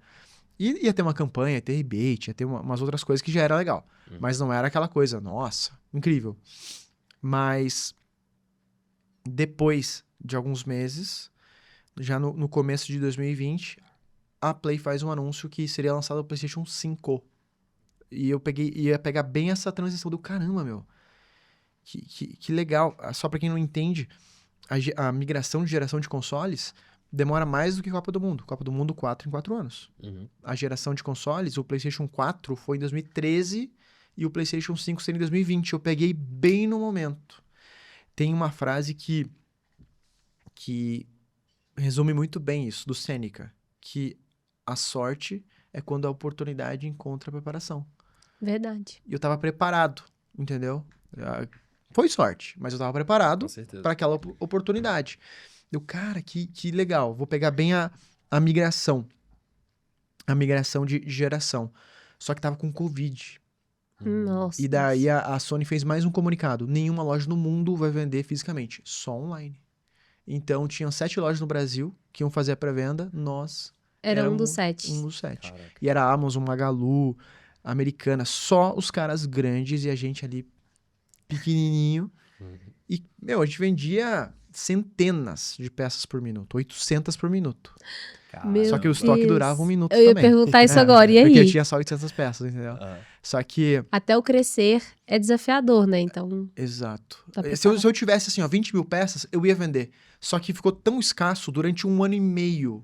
E ia ter uma campanha, ia ter rebate, ia ter umas outras coisas que já era legal. Mas não era aquela coisa, nossa, incrível. Mas depois de alguns meses, já no começo de 2020, a Play faz um anúncio que seria lançado o PlayStation 5. E eu ia pegar bem essa transição do caramba, meu. Que legal. Só pra quem não entende, a migração de geração de consoles demora mais do que a Copa do Mundo. Copa do Mundo 4 em 4 anos. A geração de consoles, o PlayStation 4 foi em 2013 e o PlayStation 5 seria em 2020. Eu peguei bem no momento. Tem uma frase que resume muito bem isso, do Sêneca, que a sorte é quando a oportunidade encontra a preparação. Verdade. E eu tava preparado, entendeu? Foi sorte, mas eu tava preparado para aquela oportunidade. Cara, que legal. Vou pegar bem a migração. A migração de geração. Só que tava com Covid. Nossa. E daí a Sony fez mais um comunicado. Nenhuma loja no mundo vai vender fisicamente. Só online. Então, tinham 7 lojas no Brasil que iam fazer a pré-venda. Nós era um dos 7. Um dos 7. Caraca. E era a Amazon, Magalu, Americana. Só os caras grandes e a gente ali pequenininho. E, a gente vendia centenas de peças por minuto, 800 por minuto. Meu Só que o estoque Deus. durava um minuto Eu ia também. perguntar isso agora, e Porque aí? tinha só 800 peças, entendeu? Só que, Até o crescer é desafiador, né? Então, exato. Tá Se eu tivesse, assim, ó, 20 mil peças, eu ia vender. Só que ficou tão escasso durante 1 ano e meio.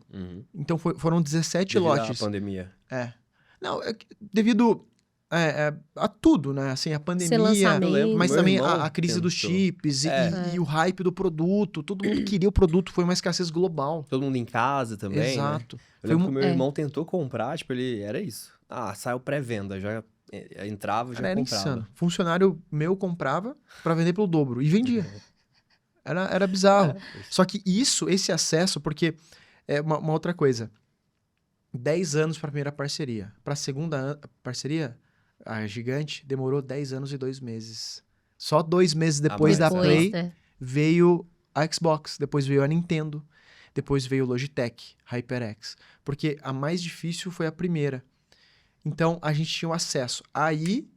Então foram 17 Devido à lotes. pandemia. Não, devido a tudo, né? Assim, a ser pandemia, lançamento. mas Meu também irmão a crise dos tentou. chips e o hype do produto. Todo mundo queria o produto, foi uma escassez global. Todo mundo em casa também, né? Exato. Eu lembro que o meu É. irmão tentou comprar, tipo, ele... Era isso. Saiu pré-venda, já entrava, já Cara, era comprava. insano. Funcionário meu comprava pra vender pelo dobro e vendia. Era bizarro. Só que esse acesso, porque é uma outra coisa. 10 anos pra primeira parceria. Pra segunda parceria, a gigante, demorou 10 anos e 2 meses. Só 2 meses depois da mais, Play, né? veio a Xbox, depois veio a Nintendo, depois veio o Logitech, HyperX. Porque a mais difícil foi a primeira. Então, a gente tinha o acesso. Aí,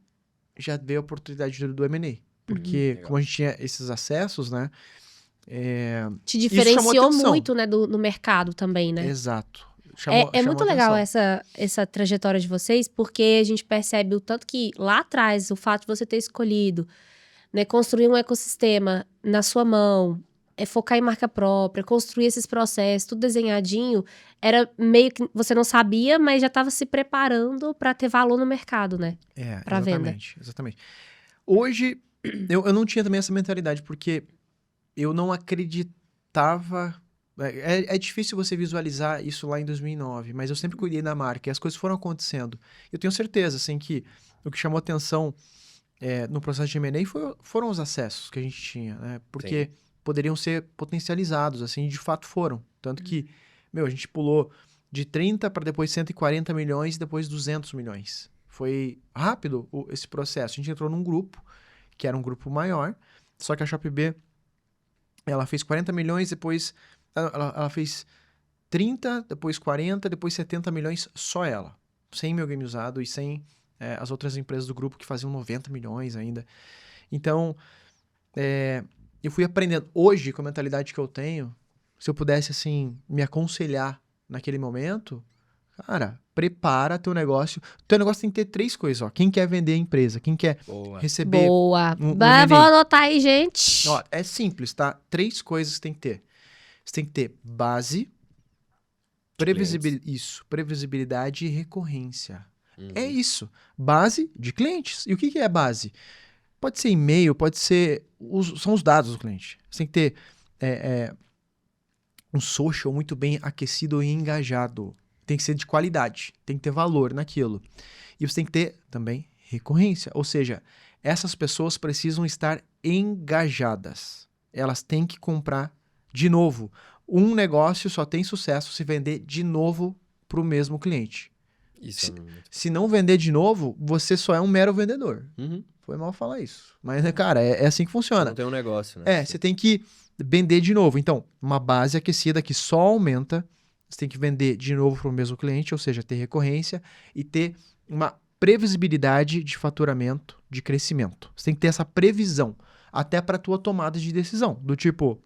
já veio a oportunidade do M&A. Porque, Legal. como a gente tinha esses acessos, né? Te Isso chamou diferenciou atenção. muito, né, no mercado também, né? Exato. É Chamou muito legal atenção. essa trajetória de vocês, porque a gente percebe o tanto que lá atrás, o fato de você ter escolhido, né, construir um ecossistema na sua mão, focar em marca própria, construir esses processos, tudo desenhadinho, era meio que você não sabia, mas já estava se preparando para ter valor no mercado, né? Pra venda. Exatamente. Hoje, eu não tinha também essa mentalidade, porque eu não acreditava... É difícil você visualizar isso lá em 2009, mas eu sempre cuidei da marca e as coisas foram acontecendo. Eu tenho certeza, assim, que o que chamou atenção no processo de M&A foram os acessos que a gente tinha, né? Porque poderiam ser potencializados, assim, e de fato foram. Tanto que, a gente pulou de 30 para depois 140 milhões e depois 200 milhões. Foi rápido esse processo. A gente entrou num grupo, que era um grupo maior, só que a ShopB, ela fez 40 milhões, depois ela fez 30, depois 40, depois 70 milhões só ela. Sem meu game usado e sem as outras empresas do grupo que faziam 90 milhões ainda. Então, eu fui aprendendo. Hoje, com a mentalidade que eu tenho, se eu pudesse, assim, me aconselhar naquele momento, cara, prepara teu negócio. Teu negócio tem que ter 3 coisas, ó. Quem quer vender a empresa, quem quer receber... Boa. um Vou M&A. anotar aí, gente. Ó, é simples, tá? 3 coisas tem que ter. Você tem que ter base, previsibilidade e recorrência. É isso. Base de clientes. E o que é base? Pode ser e-mail, pode ser... são os dados do cliente. Você tem que ter um social muito bem aquecido e engajado. Tem que ser de qualidade. Tem que ter valor naquilo. E você tem que ter também recorrência. Ou seja, essas pessoas precisam estar engajadas. Elas têm que comprar de novo. Um negócio só tem sucesso se vender de novo para o mesmo cliente. Se não vender de novo, você só é um mero vendedor. Foi mal falar isso. Mas, cara, é assim que funciona. Não tem um negócio, né? Você tem que vender de novo. Então, uma base aquecida que só aumenta. Você tem que vender de novo para o mesmo cliente, ou seja, ter recorrência e ter uma previsibilidade de faturamento, de crescimento. Você tem que ter essa previsão, até para a tua tomada de decisão. Do tipo,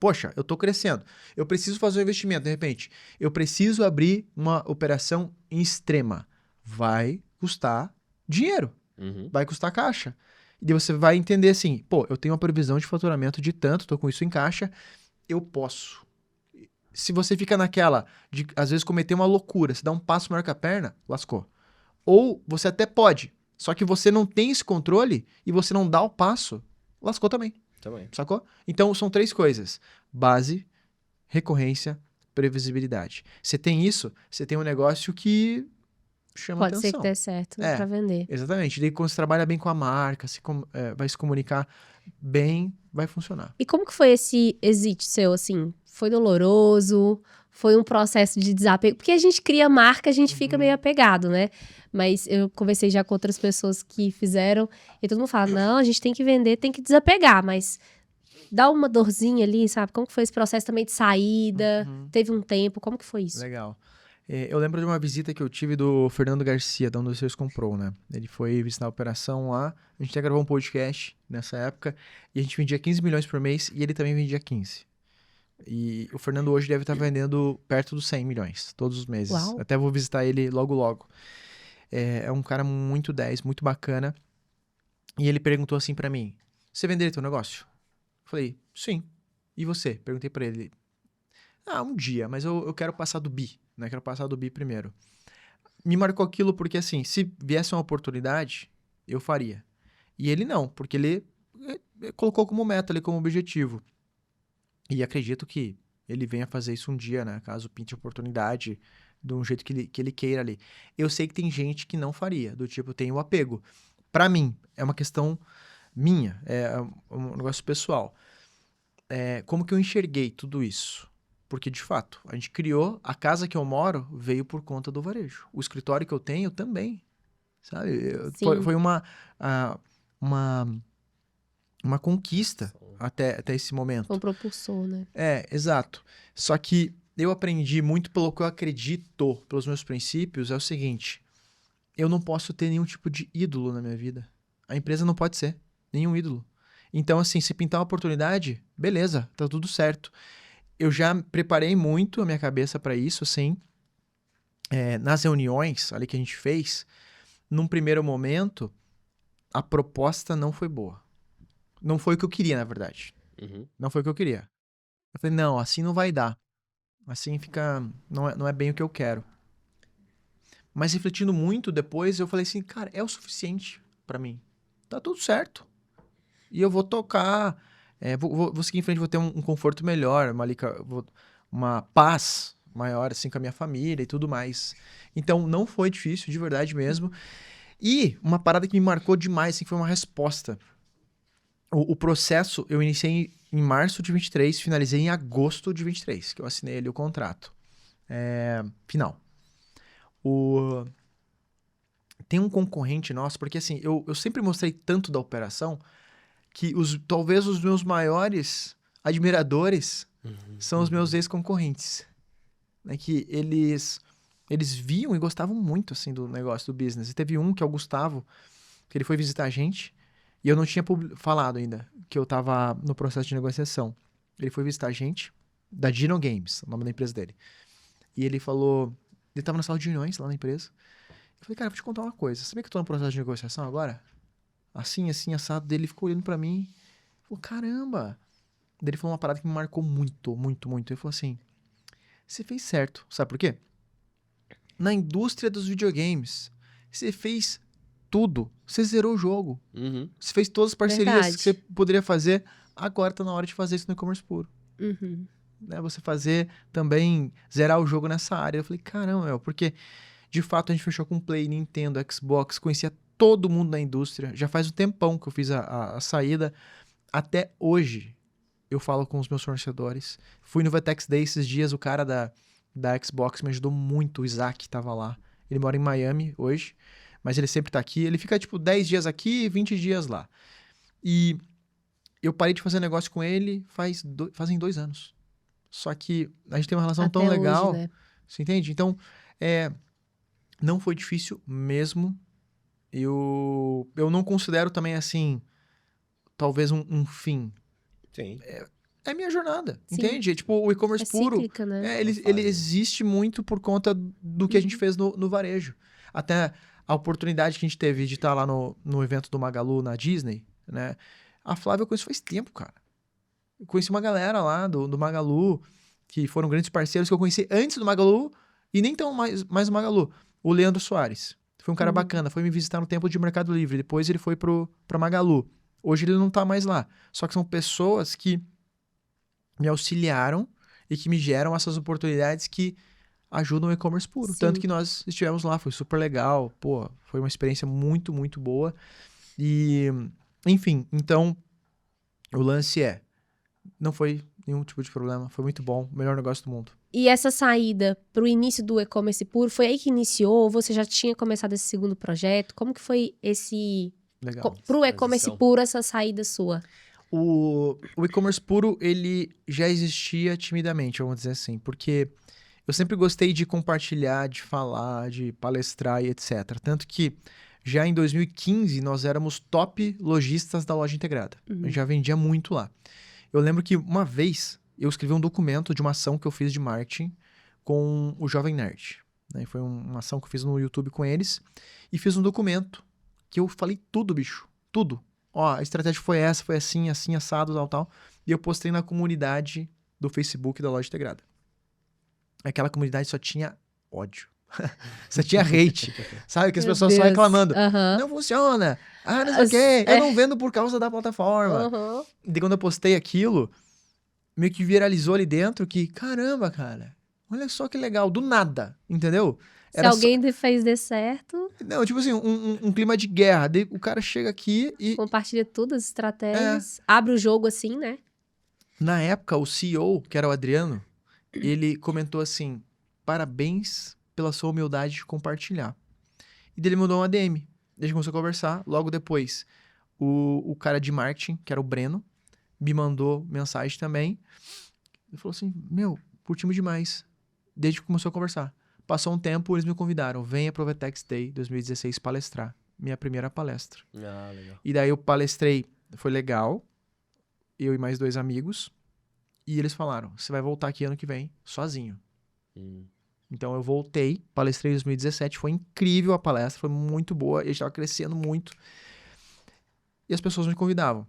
poxa, eu estou crescendo, eu preciso fazer um investimento, de repente, eu preciso abrir uma operação em extrema. Vai custar dinheiro, vai custar caixa. E daí você vai entender assim, eu tenho uma previsão de faturamento de tanto, estou com isso em caixa, eu posso. Se você fica naquela de, às vezes, cometer uma loucura, você dá um passo maior que a perna, lascou. Ou você até pode, só que você não tem esse controle e você não dá o passo, lascou também. Sacou? Então, são 3 coisas. Base, recorrência, previsibilidade. Você tem isso, você tem um negócio que chama Pode atenção. ser que dê certo pra vender. Exatamente. Daí, quando você trabalha bem com a marca, vai se comunicar bem, vai funcionar. E como que foi esse exit seu, assim? Foi doloroso? Foi um processo de desapego? Porque a gente cria marca, a gente fica meio apegado, né? Mas eu conversei já com outras pessoas que fizeram e todo mundo fala, não, a gente tem que vender, tem que desapegar, mas dá uma dorzinha ali, sabe? Como que foi esse processo também de saída? Teve um tempo, como que foi isso? Legal. Eu lembro de uma visita que eu tive do Fernando Garcia, da onde vocês comprou, né? Ele foi visitar a operação lá, a gente até gravou um podcast nessa época, e a gente vendia 15 milhões por mês, e ele também vendia 15. E o Fernando hoje deve estar vendendo perto dos 100 milhões, todos os meses. Uau. Até vou visitar ele logo, logo. É um cara muito 10, muito bacana. E ele perguntou assim pra mim, você venderia teu negócio? Eu falei, sim. E você? Perguntei pra ele. Um dia, mas eu quero passar do bi, né? Quero passar do bi primeiro. Me marcou aquilo porque, assim, se viesse uma oportunidade, eu faria. E ele não, porque ele colocou como meta ali, como objetivo. E acredito que ele venha fazer isso um dia, né? Caso pinte a oportunidade de um jeito que ele queira ali. Eu sei que tem gente que não faria, do tipo, tem o apego. Pra mim, é uma questão minha, é um negócio pessoal. Como que eu enxerguei tudo isso? Porque, de fato, a gente criou, a casa que eu moro veio por conta do varejo. O escritório que eu tenho também, sabe? Sim. Foi uma conquista até esse momento. Foi um propulsor, né? Exato. Só que eu aprendi muito pelo que eu acredito, pelos meus princípios, é o seguinte, eu não posso ter nenhum tipo de ídolo na minha vida. A empresa não pode ser nenhum ídolo. Então, assim, se pintar uma oportunidade, beleza, tá tudo certo. Eu já preparei muito a minha cabeça para isso, assim. Nas reuniões ali que a gente fez, num primeiro momento, a proposta não foi boa. Não foi o que eu queria, na verdade. Uhum. Não foi o que eu queria. Eu falei, não, assim não vai dar. Assim fica... Não é bem o que eu quero. Mas refletindo muito depois, eu falei assim, cara, é o suficiente pra mim. Tá tudo certo. E eu vou tocar, vou seguir em frente, vou ter um conforto melhor, uma paz maior, assim, com a minha família e tudo mais. Então, não foi difícil, de verdade mesmo. E uma parada que me marcou demais, assim, foi uma resposta. O processo eu iniciei em março de 23, finalizei em agosto de 23, que eu assinei ali o contrato. Final. Tem um concorrente nosso, porque assim, eu sempre mostrei tanto da operação que talvez os meus maiores admiradores são os meus ex-concorrentes. Né? Que eles viam e gostavam muito assim do negócio do business. E teve um que é o Gustavo, que ele foi visitar a gente, e eu não tinha falado ainda que eu tava no processo de negociação. Ele foi visitar a gente, da Dino Games, o nome da empresa dele. E ele falou, ele tava na sala de reuniões lá na empresa. Eu falei, cara, vou te contar uma coisa. Sabia que eu tô no processo de negociação agora? Assim, assado. Dele ficou olhando pra mim. Falou, caramba. Daí ele falou uma parada que me marcou muito, muito, muito. Ele falou assim, você fez certo. Sabe por quê? Na indústria dos videogames, você fez tudo. Você zerou o jogo. Uhum. Você fez todas as parcerias Verdade. que você poderia fazer. Agora tá na hora de fazer isso no e-commerce puro. Uhum. Né? Você fazer também, zerar o jogo nessa área. Eu falei, caramba, porque de fato a gente fechou com Play, Nintendo, Xbox, conhecia todo mundo da indústria. Já faz um tempão que eu fiz a saída. Até hoje eu falo com os meus fornecedores. Fui no Vetex Day esses dias, o cara da Xbox me ajudou muito, o Isaac tava lá. Ele mora em Miami hoje, mas ele sempre tá aqui. Ele fica tipo 10 dias aqui e 20 dias lá. E eu parei de fazer negócio com ele fazem 2 anos. Só que a gente tem uma relação tão Até legal. hoje, né? Você entende? Então, não foi difícil mesmo. Eu não considero também assim, talvez um fim. Sim. É minha jornada, Sim. entende? Tipo, o e-commerce puro, Cíclica, né? ele existe muito por conta do que a gente fez no varejo. Até a oportunidade que a gente teve de estar lá no evento do Magalu na Disney, né? A Flávia eu conheço faz tempo, cara. Eu conheci uma galera lá do Magalu, que foram grandes parceiros que eu conheci antes do Magalu e nem tão mais no Magalu. O Leandro Soares. Foi um cara bacana, foi me visitar no tempo de Mercado Livre. Depois ele foi pra Magalu. Hoje ele não tá mais lá. Só que são pessoas que me auxiliaram e que me geram essas oportunidades que ajudam o e-commerce puro. Sim. Tanto que nós estivemos lá, foi super legal. Pô, foi uma experiência muito, muito boa. E, enfim, então, o lance não foi nenhum tipo de problema. Foi muito bom, o melhor negócio do mundo. E essa saída pro início do e-commerce puro, foi aí que iniciou? Ou você já tinha começado esse segundo projeto? Como que foi Legal. pro e-commerce transição. puro, essa saída sua? O e-commerce puro, ele já existia timidamente, vamos dizer assim, porque eu sempre gostei de compartilhar, de falar, de palestrar e etc. Tanto que já em 2015 nós éramos top lojistas da loja integrada. A gente já vendia muito lá. Eu lembro que uma vez eu escrevi um documento de uma ação que eu fiz de marketing com o Jovem Nerd. Né? Foi uma ação que eu fiz no YouTube com eles. E fiz um documento que eu falei tudo, bicho. Tudo. Ó, a estratégia foi essa, foi assim, assim, assado, tal, tal. E eu postei na comunidade do Facebook da loja integrada. Aquela comunidade só tinha ódio. Só tinha hate. Sabe? Que as Meu pessoas só Deus. reclamando. Aham. Não funciona. Ah, não sei o quê. Eu não vendo por causa da plataforma. Aham. E quando eu postei aquilo, meio que viralizou ali dentro que, caramba, cara, olha só que legal, do nada, entendeu? Se alguém fez de certo, Não, tipo assim, um clima de guerra. Daí o cara chega aqui e, compartilha tudo, as estratégias. Abre o jogo assim, né? na época, o CEO, que era o Adriano, ele comentou assim, parabéns pela sua humildade de compartilhar. E daí ele mandou uma DM. A gente começou a conversar. Logo depois, o cara de marketing, que era o Breno, me mandou mensagem também. Ele falou assim, meu, curtimos demais. Desde que começou a conversar. Passou um tempo, eles me convidaram. Venha pro Vetex Day 2016 palestrar. Minha primeira palestra. Ah, legal. E daí eu palestrei, foi legal. Eu e mais 2 amigos. E eles falaram, você vai voltar aqui ano que vem, sozinho. Então eu voltei, palestrei em 2017, foi incrível a palestra, foi muito boa, eu estava crescendo muito. E as pessoas me convidavam.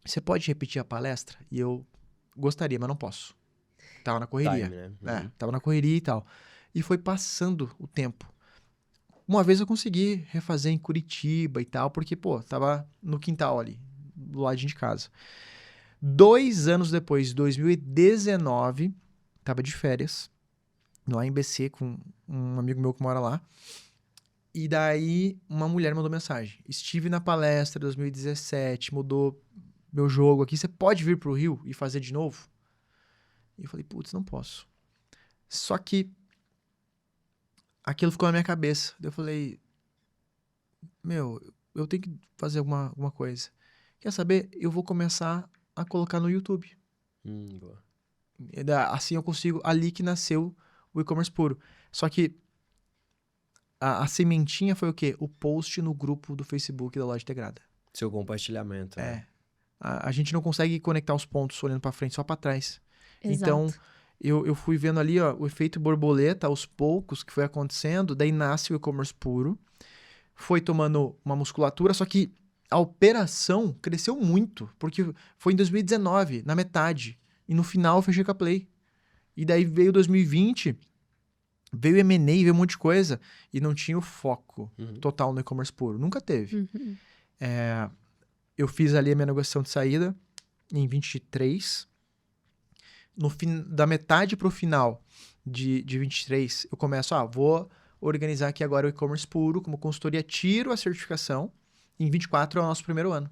Você pode repetir a palestra? E eu gostaria, mas não posso. Tava na correria. Time, né? Tava na correria e tal. E foi passando o tempo. Uma vez eu consegui refazer em Curitiba e tal, porque, pô, tava no quintal ali, do lado de casa. 2 anos depois, 2019, tava de férias, lá em BC, com um amigo meu que mora lá. E daí, uma mulher mandou mensagem. Estive na palestra 2017, mudou meu jogo aqui. Você pode vir pro Rio e fazer de novo? E eu falei, putz, não posso. Só que aquilo ficou na minha cabeça. Daí eu falei, meu, eu tenho que fazer alguma coisa. Quer saber? Eu vou começar a colocar no YouTube. Boa. Assim eu consigo, ali que nasceu o e-commerce puro. Só que a sementinha foi o quê? O post no grupo do Facebook da Loja Integrada. Seu compartilhamento. Né? A gente não consegue conectar os pontos olhando pra frente, só pra trás. Exato. Então, eu fui vendo ali, ó, o efeito borboleta, aos poucos, que foi acontecendo, daí nasce o e-commerce puro, foi tomando uma musculatura, só que a operação cresceu muito, porque foi em 2019, na metade, e no final eu fechei com a Play. E daí veio 2020, veio M&A, veio um monte de coisa, e não tinha o foco total no e-commerce puro. Nunca teve. Eu fiz ali a minha negociação de saída em 23. Da metade pro final de 23, eu começo, vou organizar aqui agora o e-commerce puro, como consultoria, tiro a certificação. Em 24 é o nosso primeiro ano.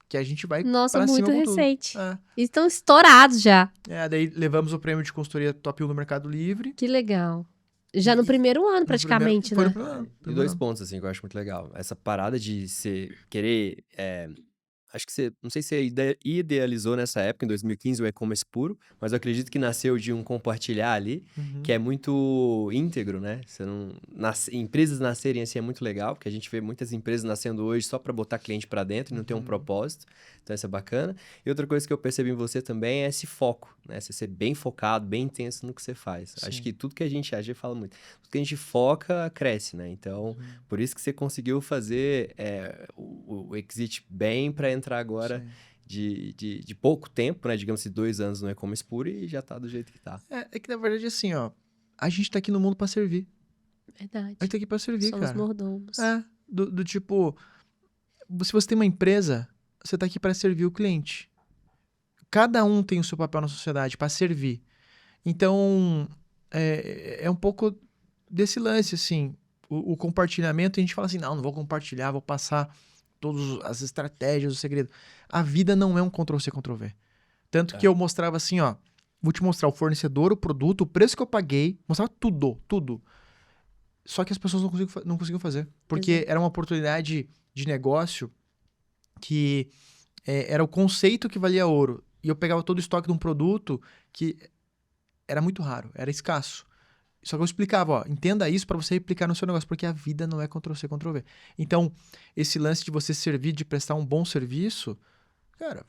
Que a gente vai Nossa, pra muito cima com tudo. recente. Estão estourados já. Daí levamos o prêmio de consultoria top 1 do Mercado Livre. Que legal. Já no primeiro ano, praticamente, Foi né? no primeiro ano. E 2 pontos, assim, que eu acho muito legal. Essa parada de você querer... acho que você... Não sei se você idealizou nessa época, em 2015, o e-commerce puro, mas eu acredito que nasceu de um compartilhar ali, que é muito íntegro, né? Você não... Empresas nascerem assim é muito legal, porque a gente vê muitas empresas nascendo hoje só para botar cliente para dentro e não ter um propósito. Então, isso é bacana. E outra coisa que eu percebi em você também é esse foco, né? Você ser bem focado, bem intenso no que você faz. Sim. Acho que tudo que a gente fala muito, tudo que a gente foca, cresce, né? Então, por isso que você conseguiu fazer o exit bem para entrar agora de pouco tempo, né? Digamos assim, 2 anos no e-commerce puro e já tá do jeito que tá. É que, na verdade, assim, ó, a gente tá aqui no mundo pra servir. Verdade. A gente tá aqui pra servir, Somos cara. mordomos. Do tipo, se você tem uma empresa, você tá aqui pra servir o cliente. Cada um tem o seu papel na sociedade pra servir. Então, é um pouco desse lance, assim, o compartilhamento, a gente fala assim, não vou compartilhar, vou passar todas as estratégias, o segredo. A vida não é um Ctrl-C, Ctrl-V. Tanto que eu mostrava assim, ó, vou te mostrar o fornecedor, o produto, o preço que eu paguei, mostrava tudo. Só que as pessoas não conseguiam fazer. Porque era uma oportunidade de negócio que era o conceito que valia ouro. E eu pegava todo o estoque de um produto que era muito raro, era escasso. Só que eu explicava, ó, entenda isso para você replicar no seu negócio, porque a vida não é Ctrl-C, Ctrl-V. Então, esse lance de você servir, de prestar um bom serviço, cara,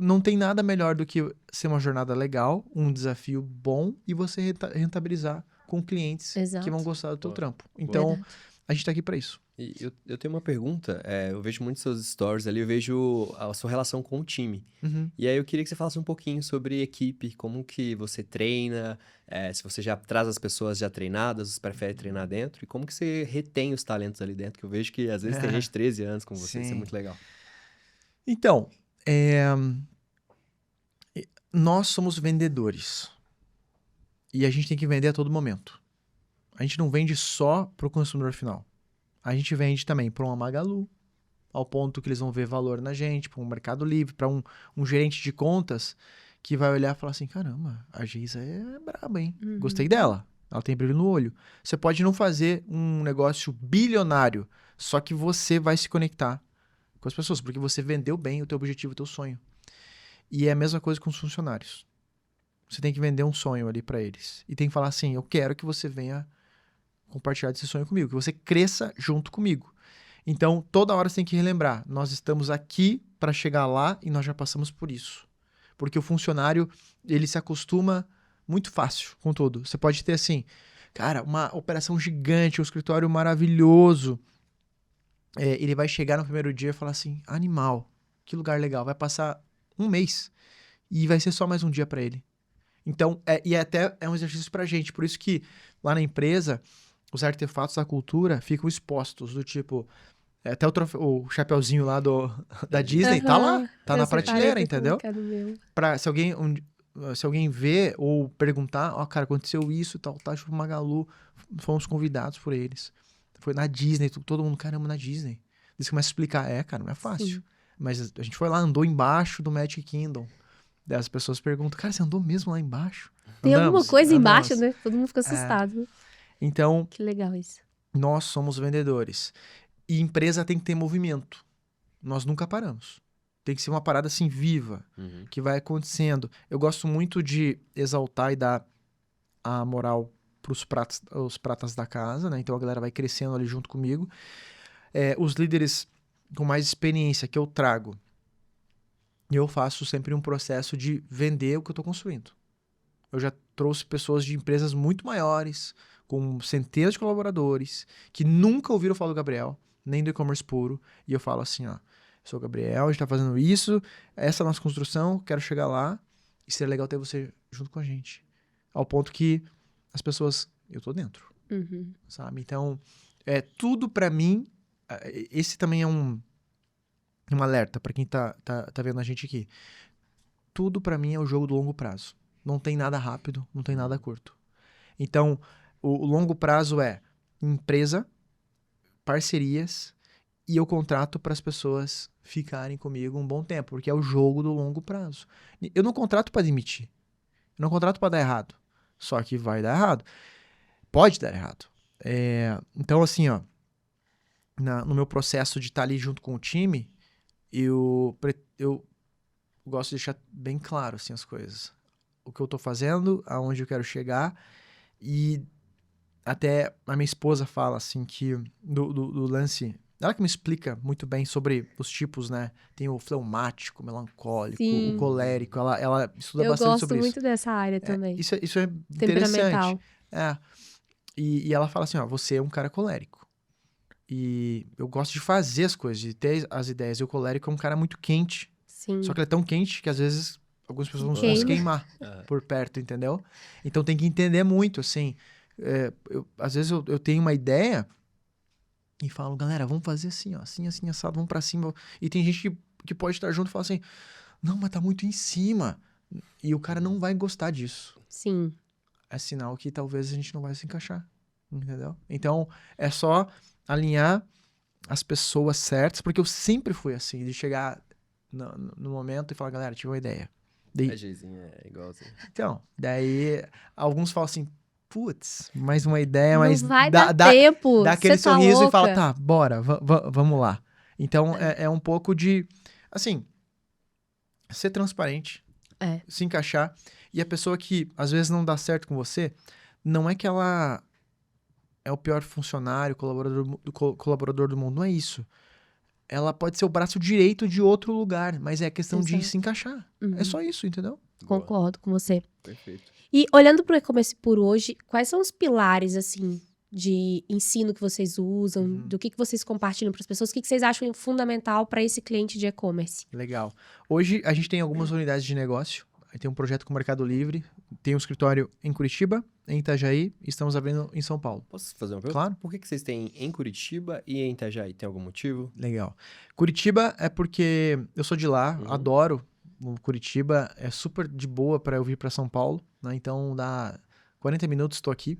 não tem nada melhor do que ser uma jornada legal, um desafio bom e você rentabilizar com clientes que vão gostar do teu trampo. Então, Verdade. a gente tá aqui para isso. E eu tenho uma pergunta, eu vejo muitos seus stories ali, eu vejo a sua relação com o time. Uhum. E aí eu queria que você falasse um pouquinho sobre equipe, como que você treina, se você já traz as pessoas já treinadas, você prefere treinar dentro, e como que você retém os talentos ali dentro, que eu vejo que às vezes tem gente de 13 anos com você, isso é Sim. muito legal. Então, nós somos vendedores. E a gente tem que vender a todo momento. A gente não vende só para o consumidor final. A gente vende também para uma Magalu, ao ponto que eles vão ver valor na gente, para um Mercado Livre, para um gerente de contas que vai olhar e falar assim, caramba, a Geisa é braba, hein? Uhum. Gostei dela. Ela tem brilho no olho. Você pode não fazer um negócio bilionário, só que você vai se conectar com as pessoas, porque você vendeu bem o teu objetivo, o teu sonho. E é a mesma coisa com os funcionários. Você tem que vender um sonho ali para eles. E tem que falar assim, eu quero que você venha compartilhar desse sonho comigo, que você cresça junto comigo. Então, toda hora você tem que relembrar, nós estamos aqui para chegar lá e nós já passamos por isso. Porque o funcionário, ele se acostuma muito fácil com tudo. Você pode ter assim, cara, uma operação gigante, um escritório maravilhoso. Ele vai chegar no primeiro dia e falar assim, animal, que lugar legal. Vai passar um mês e vai ser só mais um dia para ele. Então, até é um exercício pra gente. Por isso que lá na empresa, os artefatos da cultura ficam expostos, do tipo, até o chapeuzinho lá da Disney tá lá, tá na prateleira, entendeu? Se alguém vê ou perguntar, ó, cara, aconteceu isso, tal, tá, tipo, Magalu, fomos convidados por eles. Foi na Disney, todo mundo, caramba, na Disney. Eles começam a explicar, cara, não é fácil. Sim. Mas a gente foi lá, andou embaixo do Magic Kingdom. Daí as pessoas perguntam, cara, você andou mesmo lá embaixo? Tem alguma coisa embaixo, né? Todo mundo fica assustado. Então, que legal isso. Nós somos vendedores. E empresa tem que ter movimento. Nós nunca paramos. Tem que ser uma parada assim viva, que vai acontecendo. Eu gosto muito de exaltar e dar a moral para os pratas da casa, né? Então a galera vai crescendo ali junto comigo. Os líderes com mais experiência que eu trago, eu faço sempre um processo de vender o que eu estou construindo. Eu já trouxe pessoas de empresas muito maiores, com centenas de colaboradores, que nunca ouviram falar do Gabriel, nem do e-commerce puro, e eu falo assim, ó, eu sou o Gabriel, a gente tá fazendo isso, essa é a nossa construção, quero chegar lá, e seria legal ter você junto com a gente. Ao ponto que as pessoas, eu tô dentro, sabe? Então, tudo pra mim, esse também é um alerta pra quem tá vendo a gente aqui. Tudo pra mim é o jogo do longo prazo. Não tem nada rápido, não tem nada curto. Então, o longo prazo é empresa, parcerias, e eu contrato para as pessoas ficarem comigo um bom tempo, porque é o jogo do longo prazo. Eu não contrato para demitir. Eu não contrato para dar errado. Só que vai dar errado. Pode dar errado. Então, assim, ó, no meu processo de estar ali junto com o time, eu gosto de deixar bem claro assim, as coisas. O que eu tô fazendo, aonde eu quero chegar, e até a minha esposa fala assim que do lance, ela que me explica muito bem sobre os tipos, né? Tem o fleumático, melancólico, o colérico, ela estuda bastante sobre isso. Eu gosto muito dessa área também. Isso é interessante. E ela fala assim, ó, você é um cara colérico. E eu gosto de fazer as coisas, de ter as ideias. E o colérico é um cara muito quente. Sim. Só que ele é tão quente que às vezes algumas pessoas vão se queimar por perto, entendeu? Então tem que entender muito, assim. Às vezes eu tenho uma ideia e falo, galera, vamos fazer assim, ó, assim, assado, vamos pra cima. E tem gente que pode estar junto e falar assim, não, mas tá muito em cima. E o cara não vai gostar disso. Sim. É sinal que talvez a gente não vai se encaixar, entendeu? Então, é só alinhar as pessoas certas, porque eu sempre fui assim, de chegar no momento e falar, galera, tive uma ideia. A Geizinha é igualzinho. Então, daí alguns falam assim, putz, mais uma ideia, mas não vai dar tempo. Dá aquele sorriso louca. E fala, tá, bora, vamos lá. Então, é um pouco de, assim, ser transparente, se encaixar. E a pessoa que às vezes não dá certo com você, não é que ela é o pior funcionário, colaborador do mundo, não é isso. Ela pode ser o braço direito de outro lugar, mas é questão de Exato. se encaixar. É só isso, entendeu? Boa. Concordo com você. Perfeito. E olhando para o e-commerce por hoje, quais são os pilares, assim, de ensino que vocês usam? Do que vocês compartilham para as pessoas? O que vocês acham fundamental para esse cliente de e-commerce? Legal. Hoje a gente tem algumas unidades de negócio. Aí tem um projeto com o Mercado Livre. Tem um escritório em Curitiba, em Itajaí. E estamos abrindo em São Paulo. Posso fazer uma pergunta? Claro. Por que vocês têm em Curitiba e em Itajaí? Tem algum motivo? Legal. Curitiba é porque eu sou de lá, Uhum. adoro. O Curitiba é super de boa para eu vir para São Paulo, né? Então dá 40 minutos, estou aqui.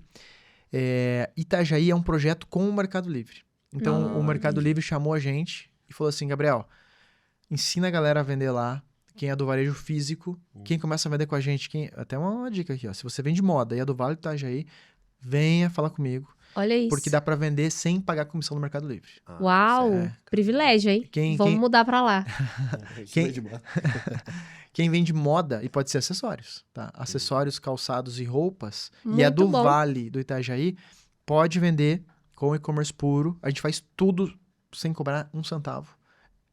Itajaí é um projeto com o Mercado Livre. Então o Mercado Livre chamou a gente e falou assim, Gabriel, ensina a galera a vender lá. Quem é do varejo físico, quem começa a vender com a gente, até uma dica aqui, ó. Se você vende moda e é do Vale do Itajaí, venha falar comigo. Olha isso. Porque dá para vender sem pagar comissão no Mercado Livre. Uau, privilégio, hein? Vamos mudar para lá. Quem vende moda, e pode ser acessórios, tá? Acessórios, calçados e roupas, Muito e é do bom. Vale do Itajaí, pode vender com e-commerce puro. A gente faz tudo sem cobrar um centavo.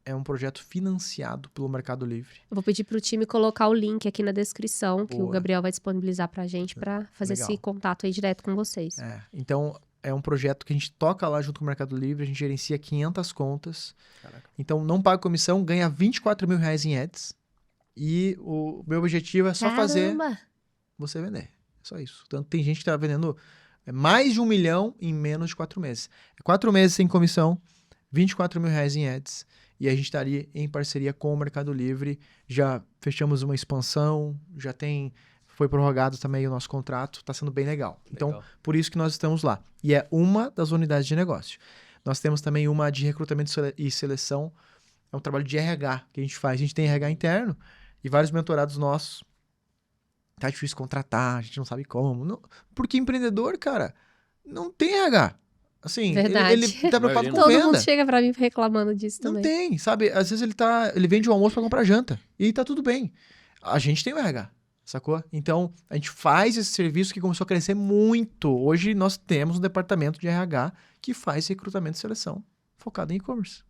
É um projeto financiado pelo Mercado Livre. Eu vou pedir pro time colocar o link aqui na descrição, que o Boa. Gabriel vai disponibilizar pra gente pra fazer Legal. esse contato aí direto com vocês. Então, é um projeto que a gente toca lá junto com o Mercado Livre, a gente gerencia 500 contas. Caraca. Então, não paga comissão, ganha R$24 mil em ads. E o meu objetivo é só fazer Caramba! você vender. É só isso. Tanto tem gente que tá vendendo mais de 1 milhão em menos de 4 meses. 4 meses sem comissão, R$24 mil em ads. E a gente estaria em parceria com o Mercado Livre. Já fechamos uma expansão, foi prorrogado também o nosso contrato. Está sendo bem legal. Então, por isso que nós estamos lá. E é uma das unidades de negócio. Nós temos também uma de recrutamento e seleção. É um trabalho de RH que a gente faz. A gente tem RH interno e vários mentorados nossos. Tá difícil contratar, a gente não sabe como. Porque empreendedor, cara, não tem RH. Assim, Verdade. ele tá preocupado com Todo venda. mundo chega pra mim reclamando disso Não também. tem, sabe? Às vezes ele vende o almoço pra comprar janta. E tá tudo bem. A gente tem o RH, sacou? Então, a gente faz esse serviço que começou a crescer muito. Hoje nós temos um departamento de RH que faz recrutamento e seleção focado em e-commerce.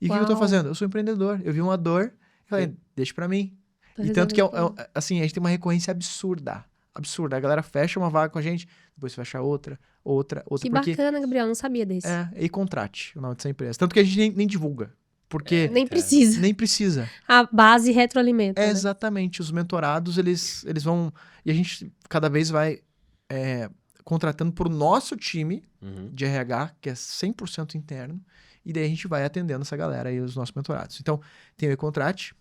E o que eu tô Uau. fazendo? Eu sou empreendedor. Eu vi uma dor e falei, deixa pra mim. Tô E tanto que, resolvendo. assim, a gente tem uma recorrência absurda. Absurda. A galera fecha uma vaga com a gente, depois fecha outra. Que porque bacana, Gabriel, não sabia desse. e contrate o nome dessa empresa. Tanto que a gente nem divulga. Porque Nem precisa. nem precisa. A base retroalimenta, né? Exatamente. Os mentorados, eles vão... E a gente cada vez vai contratando pro nosso time Uhum. de RH, que é 100% interno. E daí a gente vai atendendo essa galera aí, os nossos mentorados. Então, tem o e-contrate.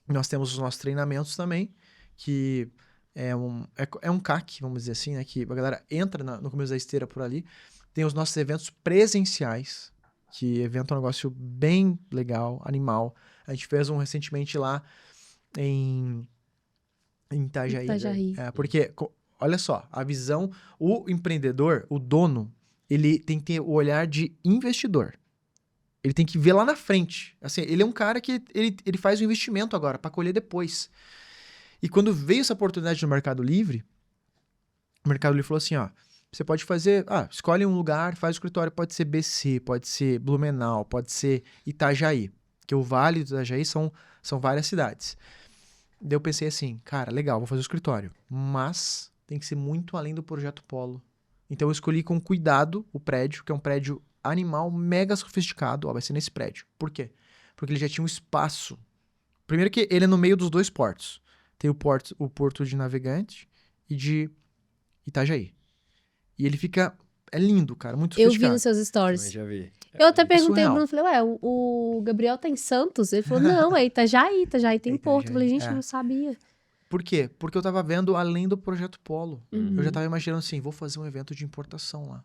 Nós temos os nossos treinamentos também, que é um CAC, vamos dizer assim, né? Que a galera entra no começo da esteira por ali. Tem os nossos eventos presenciais, que evento é um negócio bem legal, animal. A gente fez um recentemente lá em Itajaí. Itajaí. Porque, olha só, a visão, o empreendedor, o dono, ele tem que ter o olhar de investidor. Ele tem que ver lá na frente. Assim, ele é um cara que ele faz o investimento agora, para colher depois. E quando veio essa oportunidade no Mercado Livre, o Mercado Livre falou assim, ó, você pode fazer, escolhe um lugar, faz o escritório, pode ser BC, pode ser Blumenau, pode ser Itajaí, que o Vale do Itajaí são várias cidades. Daí eu pensei assim, cara, legal, vou fazer o escritório, mas tem que ser muito além do projeto Polo. Então eu escolhi com cuidado o prédio, que é um prédio animal mega sofisticado, vai ser nesse prédio. Por quê? Porque ele já tinha um espaço. Primeiro que ele é no meio dos dois portos. Tem o porto de Navegante e de Itajaí. E ele fica... É lindo, cara, muito Eu sofisticado. vi nos seus Também stories. já vi. Eu até perguntei surreal. ao Bruno, falei, o Gabriel tá em Santos? Ele falou, não, é Itajaí tem É porto. Eu falei, Itajaí, gente, eu não sabia. Por quê? Porque eu tava vendo além do projeto Polo. Uhum. Eu já tava imaginando assim, vou fazer um evento de importação lá.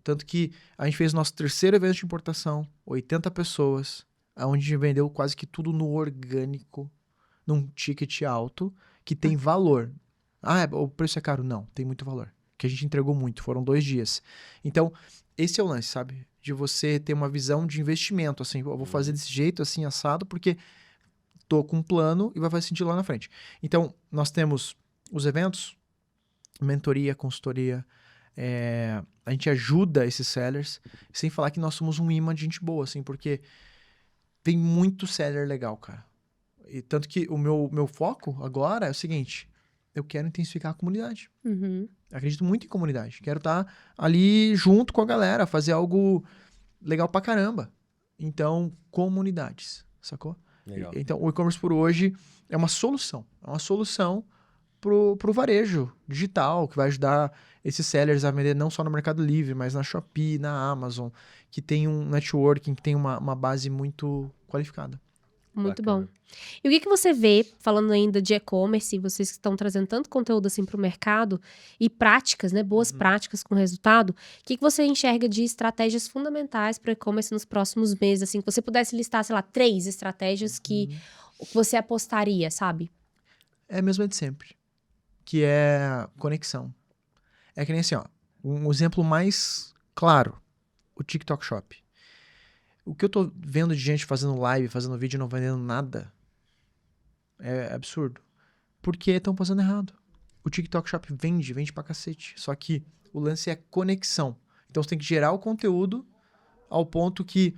Tanto que a gente fez o nosso terceiro evento de importação, 80 pessoas, onde a gente vendeu quase que tudo no orgânico, num ticket alto, que tem valor. O preço é caro? Não, tem muito valor. Que a gente entregou muito, foram 2 dias. Então, esse é o lance, sabe? De você ter uma visão de investimento, assim, eu vou fazer desse jeito, assim, assado, porque tô com um plano e vai fazer sentido lá na frente. Então, nós temos os eventos, mentoria, consultoria, a gente ajuda esses sellers, sem falar que nós somos um imã de gente boa, assim, porque tem muito seller legal, cara. E tanto que o meu foco agora é o seguinte, eu quero intensificar a comunidade. Uhum. Acredito muito em comunidade. Quero estar ali junto com a galera, fazer algo legal pra caramba. Então, comunidades, sacou? Legal. Então, o e-commerce por hoje é uma solução. É uma solução pro varejo digital, que vai ajudar esses sellers a vender não só no Mercado Livre, mas na Shopee, na Amazon, que tem um networking, que tem uma base muito qualificada. Muito Bacana. bom. E o que você vê, falando ainda de e-commerce, vocês que estão trazendo tanto conteúdo assim para o mercado e práticas, né, boas práticas com resultado, o que você enxerga de estratégias fundamentais para o e-commerce nos próximos meses, assim, que você pudesse listar, sei lá, 3 estratégias que você apostaria, sabe? É a mesma de sempre, que é conexão. É que nem assim, ó, um exemplo mais claro, o TikTok Shop. O que eu tô vendo de gente fazendo live, fazendo vídeo e não vendendo nada é absurdo. Porque estão fazendo errado. O TikTok Shop vende pra cacete. Só que o lance é conexão. Então você tem que gerar o conteúdo ao ponto que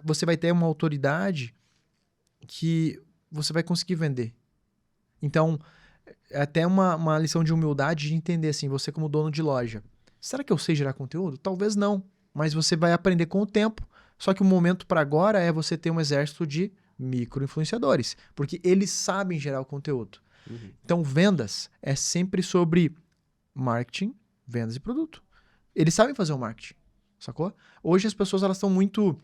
você vai ter uma autoridade que você vai conseguir vender. Então, é até uma lição de humildade de entender assim, você como dono de loja. Será que eu sei gerar conteúdo? Talvez não. Mas você vai aprender com o tempo. Só que o momento para agora é você ter um exército de micro-influenciadores. Porque eles sabem gerar o conteúdo. Uhum. Então, vendas é sempre sobre marketing, vendas e produto. Eles sabem fazer o marketing, sacou? Hoje as pessoas elas estão muito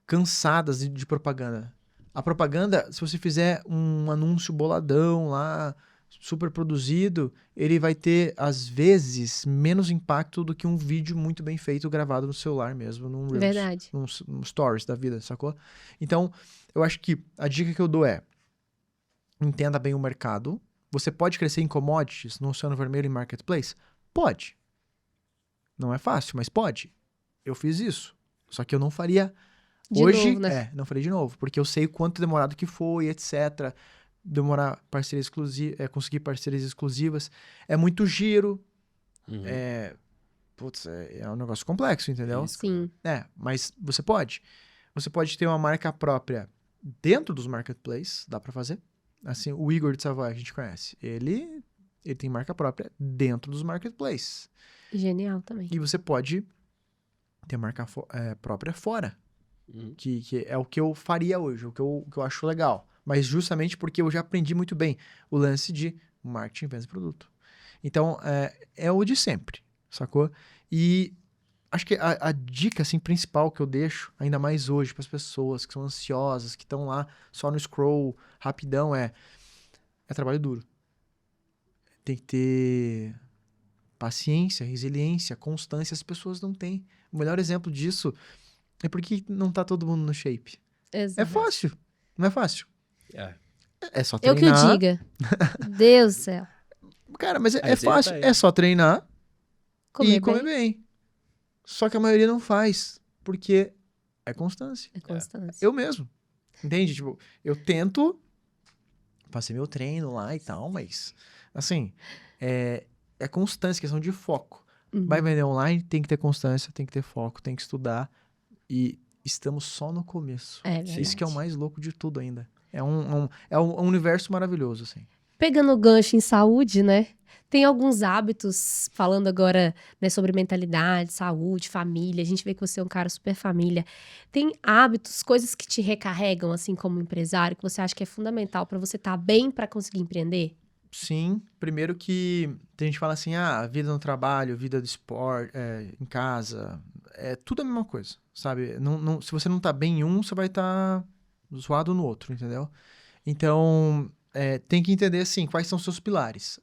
cansadas de propaganda. A propaganda, se você fizer um anúncio boladão lá, super produzido, ele vai ter, às vezes, menos impacto do que um vídeo muito bem feito, gravado no celular mesmo, num Reels, Verdade. num Stories da vida, sacou? Então, eu acho que a dica que eu dou é entenda bem o mercado. Você pode crescer em commodities, no Oceano Vermelho e Marketplace? Pode. Não é fácil, mas pode. Eu fiz isso. Só que eu não faria De hoje. novo, né? Não faria de novo. Porque eu sei o quanto demorado que foi, etc. Demorar parceria exclusiva, conseguir parcerias exclusivas. É muito giro. Uhum. Putz, é um negócio complexo, entendeu? Isso. Sim. Mas você pode. Você pode ter uma marca própria dentro dos marketplaces, dá pra fazer. Assim, o Igor de Savoy, que a gente conhece, ele tem marca própria dentro dos marketplaces. Genial também. E você pode ter marca própria fora, Uhum. que é o que eu faria hoje, o que eu acho legal. Mas justamente porque eu já aprendi muito bem o lance de marketing, vendas e produto. Então, é o de sempre, sacou? E acho que a dica assim, principal que eu deixo, ainda mais hoje, para as pessoas que são ansiosas, que estão lá só no scroll, rapidão, é trabalho duro. Tem que ter paciência, resiliência, constância, as pessoas não têm. O melhor exemplo disso é porque não tá todo mundo no shape. Exato. É fácil, não é fácil. É só Eu que o treinar. diga. Deus do céu. Cara, mas A é receita fácil, aí. é só treinar e comer bem. bem. Só que a maioria não faz, porque é constância. É constância. Eu mesmo. Entende? Tipo, eu tento fazer meu treino lá e tal, mas, assim, é constância, questão de foco. Uhum. Vai vender online, tem que ter constância, tem que ter foco, tem que estudar. E estamos só no começo. É verdade. Isso que é o mais louco de tudo ainda. É um universo maravilhoso, assim. Pegando o gancho em saúde, né? Tem alguns hábitos, falando agora, né, sobre mentalidade, saúde, família. A gente vê que você é um cara super família. Tem hábitos, coisas que te recarregam, assim, como empresário, que você acha que é fundamental pra você estar bem pra conseguir empreender? Sim, primeiro que tem gente que fala assim, vida no trabalho, vida do esporte, em casa, é tudo a mesma coisa, sabe? Se você não tá bem em um, você vai estar zoado no outro, entendeu? Então, tem que entender, assim, quais são os seus pilares.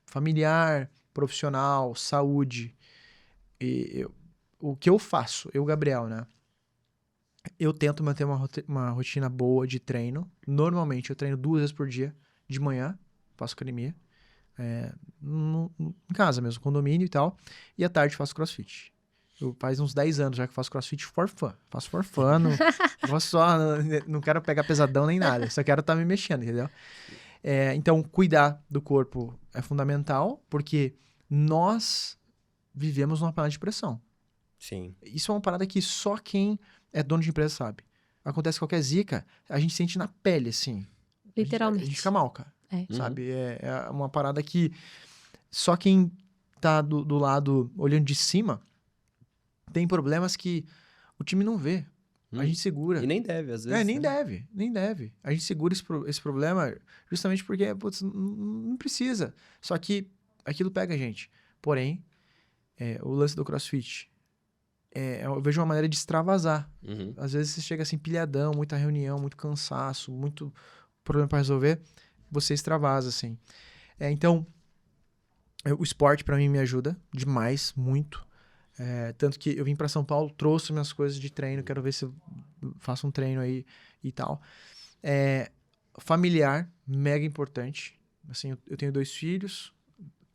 Familiar, profissional, saúde. O que eu faço, eu, Gabriel, né? Eu tento manter uma rotina boa de treino. Normalmente, eu treino 2 vezes por dia, de manhã, faço academia. Em casa mesmo, condomínio e tal. E à tarde faço crossfit. Faz uns 10 anos já que eu faço crossfit for fun. Faço for fun, não quero pegar pesadão nem nada. Só quero estar me mexendo, entendeu? Então, cuidar do corpo é fundamental, porque nós vivemos numa panela de pressão. Sim. Isso é uma parada que só quem é dono de empresa sabe. Acontece qualquer zica, a gente sente na pele, assim. Literalmente. A gente fica mal, cara. É. Sabe? É uma parada que só quem tá do lado olhando de cima tem problemas que o time não vê. A gente segura. E nem deve, às vezes. Nem né? deve. A gente segura esse problema justamente porque putz, não precisa. Só que aquilo pega a gente. Porém, o lance do CrossFit, eu vejo uma maneira de extravasar. Uhum. Às vezes você chega assim, pilhadão, muita reunião, muito cansaço, muito problema para resolver, você extravasa, assim. Então, o esporte para mim me ajuda demais, muito. Tanto que eu vim para São Paulo, trouxe minhas coisas de treino, quero ver se eu faço um treino aí e tal. Familiar, mega importante. Assim, eu tenho 2 filhos.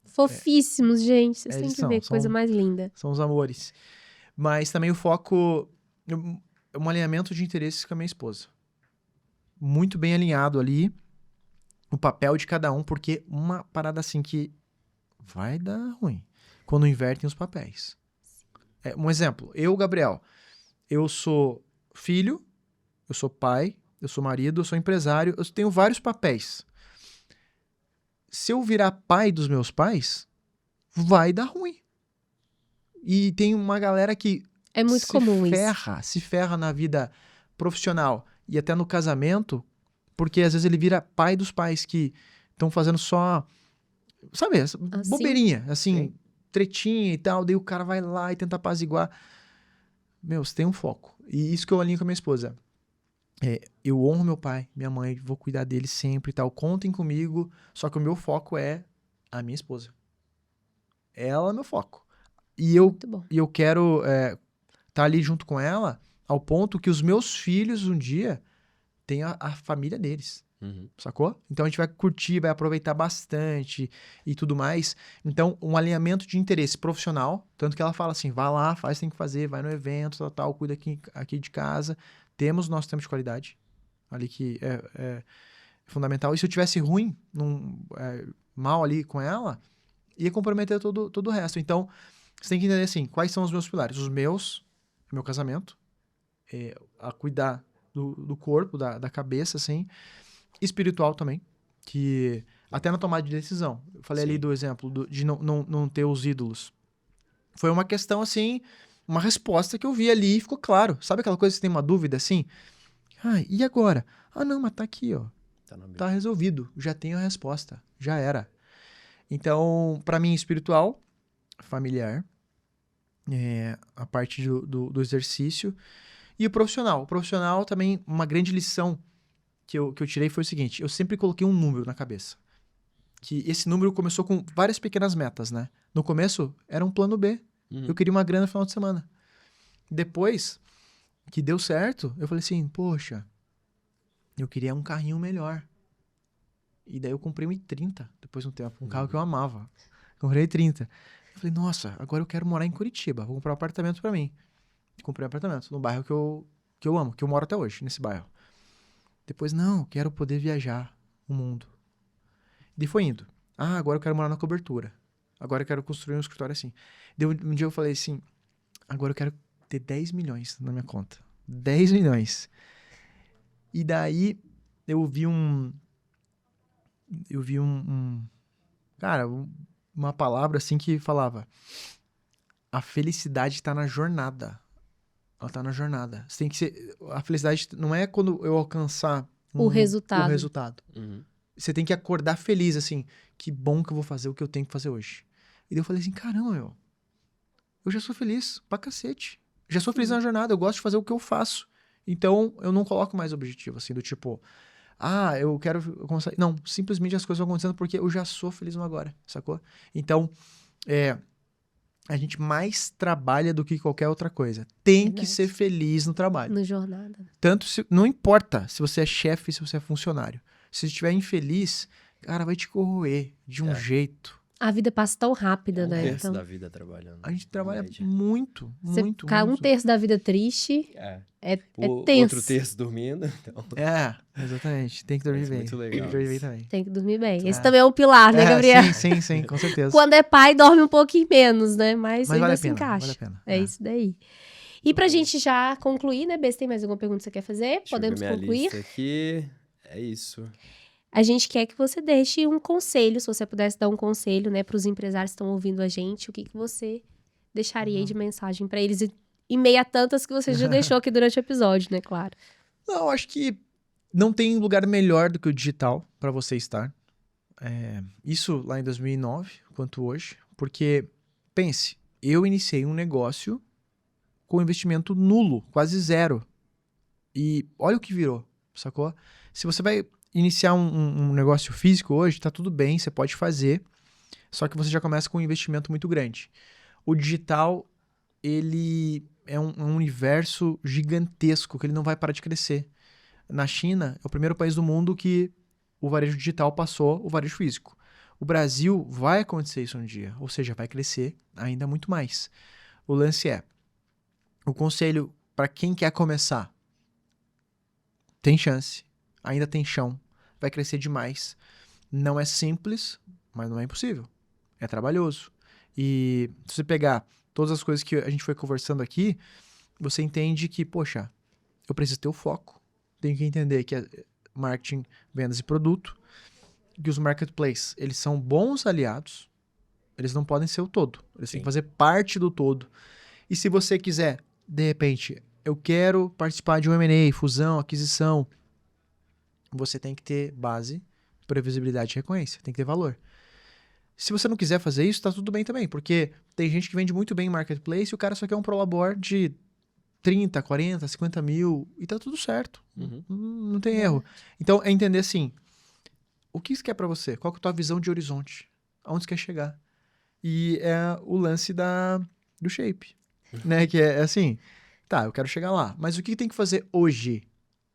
Fofíssimos, gente. Vocês têm eles que ver, coisa mais linda. São os amores. Mas também o foco é um alinhamento de interesses com a minha esposa. Muito bem alinhado ali, o papel de cada um, porque uma parada assim que vai dar ruim quando invertem os papéis. Um exemplo, eu, Gabriel, eu sou filho, eu sou pai, eu sou marido, eu sou empresário, eu tenho vários papéis. Se eu virar pai dos meus pais, vai dar ruim. E tem uma galera que É muito comum se ferra na vida profissional e até no casamento, porque às vezes ele vira pai dos pais que estão fazendo só, sabe, bobeirinha, assim, tretinha e tal, daí o cara vai lá e tenta apaziguar. Meu, você tem um foco. E isso que eu alinho com a minha esposa. Eu honro meu pai, minha mãe, vou cuidar deles sempre e tal, contem comigo, só que o meu foco é a minha esposa. Ela é meu foco. E eu quero tá ali junto com ela ao ponto que os meus filhos um dia tenham a família deles. Uhum. Sacou? Então a gente vai curtir, vai aproveitar bastante e tudo mais. Então, um alinhamento de interesse profissional, tanto que ela fala assim, vai lá, faz, tem que fazer, vai no evento, tal, cuida aqui de casa. Temos nosso tempo de qualidade ali que é fundamental. E se eu tivesse ruim, mal ali com ela, ia comprometer todo o resto. Então, você tem que entender assim, quais são os meus pilares? Os meus, meu casamento, a cuidar do corpo, da cabeça, assim, espiritual também, que até na tomada de decisão. Eu falei ali do exemplo de não ter os ídolos. Foi uma questão, assim, uma resposta que eu vi ali e ficou claro. Sabe aquela coisa que você tem uma dúvida, assim? E agora? Não, mas tá aqui, ó. Tá resolvido. Já tenho a resposta. Já era. Então, pra mim, espiritual, familiar, a parte do exercício e o profissional. O profissional também, uma grande lição que eu tirei foi o seguinte, eu sempre coloquei um número na cabeça. Que esse número começou com várias pequenas metas, né? No começo, era um plano B. Uhum. Eu queria uma grana no final de semana. Depois que deu certo, eu falei assim, poxa, eu queria um carrinho melhor. E daí eu comprei um i30 depois de um tempo, um carro que eu amava. Comprei um i30. Eu falei, nossa, agora eu quero morar em Curitiba, vou comprar um apartamento pra mim. Comprei um apartamento no bairro que eu amo, que eu moro até hoje, nesse bairro. Depois, não, quero poder viajar o mundo. E foi indo. Agora eu quero morar na cobertura. Agora eu quero construir um escritório assim. Daí um dia eu falei assim, agora eu quero ter 10 milhões na minha conta. 10 milhões. E daí eu vi cara, uma palavra assim que falava, a felicidade tá na jornada. Ela tá na jornada. Você tem que ser, a felicidade não é quando eu alcançar o resultado. Uhum. Você tem que acordar feliz, assim, que bom que eu vou fazer o que eu tenho que fazer hoje. E daí eu falei assim, caramba, eu já sou feliz pra cacete. Já sou feliz na jornada, eu gosto de fazer o que eu faço. Então, eu não coloco mais objetivo, assim, do tipo, eu quero... Não, simplesmente as coisas vão acontecendo porque eu já sou feliz no agora, sacou? Então, a gente mais trabalha do que qualquer outra coisa. Tem que ser feliz no trabalho. Na jornada. Não importa se você é chefe, se você é funcionário. Se você estiver infeliz, cara, vai te corroer de um jeito. A vida passa tão rápida, Um né? terço Então, da vida trabalhando. A gente em trabalha média. muito, você muito, ficar um muito. terço da vida triste É. é O tenso. outro terço dormindo. Então, É, exatamente. Tem que dormir Isso é bem. muito Tem legal que dormir bem isso. também. Tem que dormir bem. Esse É. também é um pilar, né, Gabriel? Sim, com certeza. Quando é pai, dorme um pouquinho menos, né? Mas Mas ainda vale a se pena, encaixa. vale a pena. É isso daí. E pra gente já concluir, né, Bê, se tem mais alguma pergunta que você quer fazer? Deixa eu Podemos ver minha concluir. lista aqui. É isso. A gente quer que você deixe um conselho, se você pudesse dar um conselho, né, para os empresários que estão ouvindo a gente, o que você deixaria aí de mensagem para eles em meio a tantas que você já deixou aqui durante o episódio, né, claro. Não, acho que não tem lugar melhor do que o digital para você estar. Isso lá em 2009, quanto hoje. Porque, pense, eu iniciei um negócio com investimento nulo, quase zero. E olha o que virou, sacou? Se você vai iniciar um negócio físico hoje, tá tudo bem, você pode fazer. Só que você já começa com um investimento muito grande. O digital, ele é um universo gigantesco, que ele não vai parar de crescer. Na China, é o primeiro país do mundo que o varejo digital passou o varejo físico. O Brasil vai acontecer isso um dia, ou seja, vai crescer ainda muito mais. O lance é, o conselho para quem quer começar, tem chance, ainda tem chão, vai crescer demais. Não é simples, mas não é impossível. É trabalhoso. E se você pegar todas as coisas que a gente foi conversando aqui, você entende que, poxa, eu preciso ter o foco. Tenho que entender que é marketing, vendas e produto, que os marketplaces, eles são bons aliados, eles não podem ser o todo. Eles têm que fazer parte do todo. E se você quiser, de repente, eu quero participar de um M&A, fusão, aquisição, você tem que ter base, previsibilidade e recorrência, tem que ter valor. Se você não quiser fazer isso, tá tudo bem também, porque tem gente que vende muito bem em marketplace e o cara só quer um prolabor de 30, 40, 50 mil e tá tudo certo. Não tem erro. Então, é entender assim, o que isso quer pra você? Qual que é a tua visão de horizonte? Aonde você quer chegar? E é o lance do shape, né? Que é assim, tá, eu quero chegar lá, mas o que tem que fazer hoje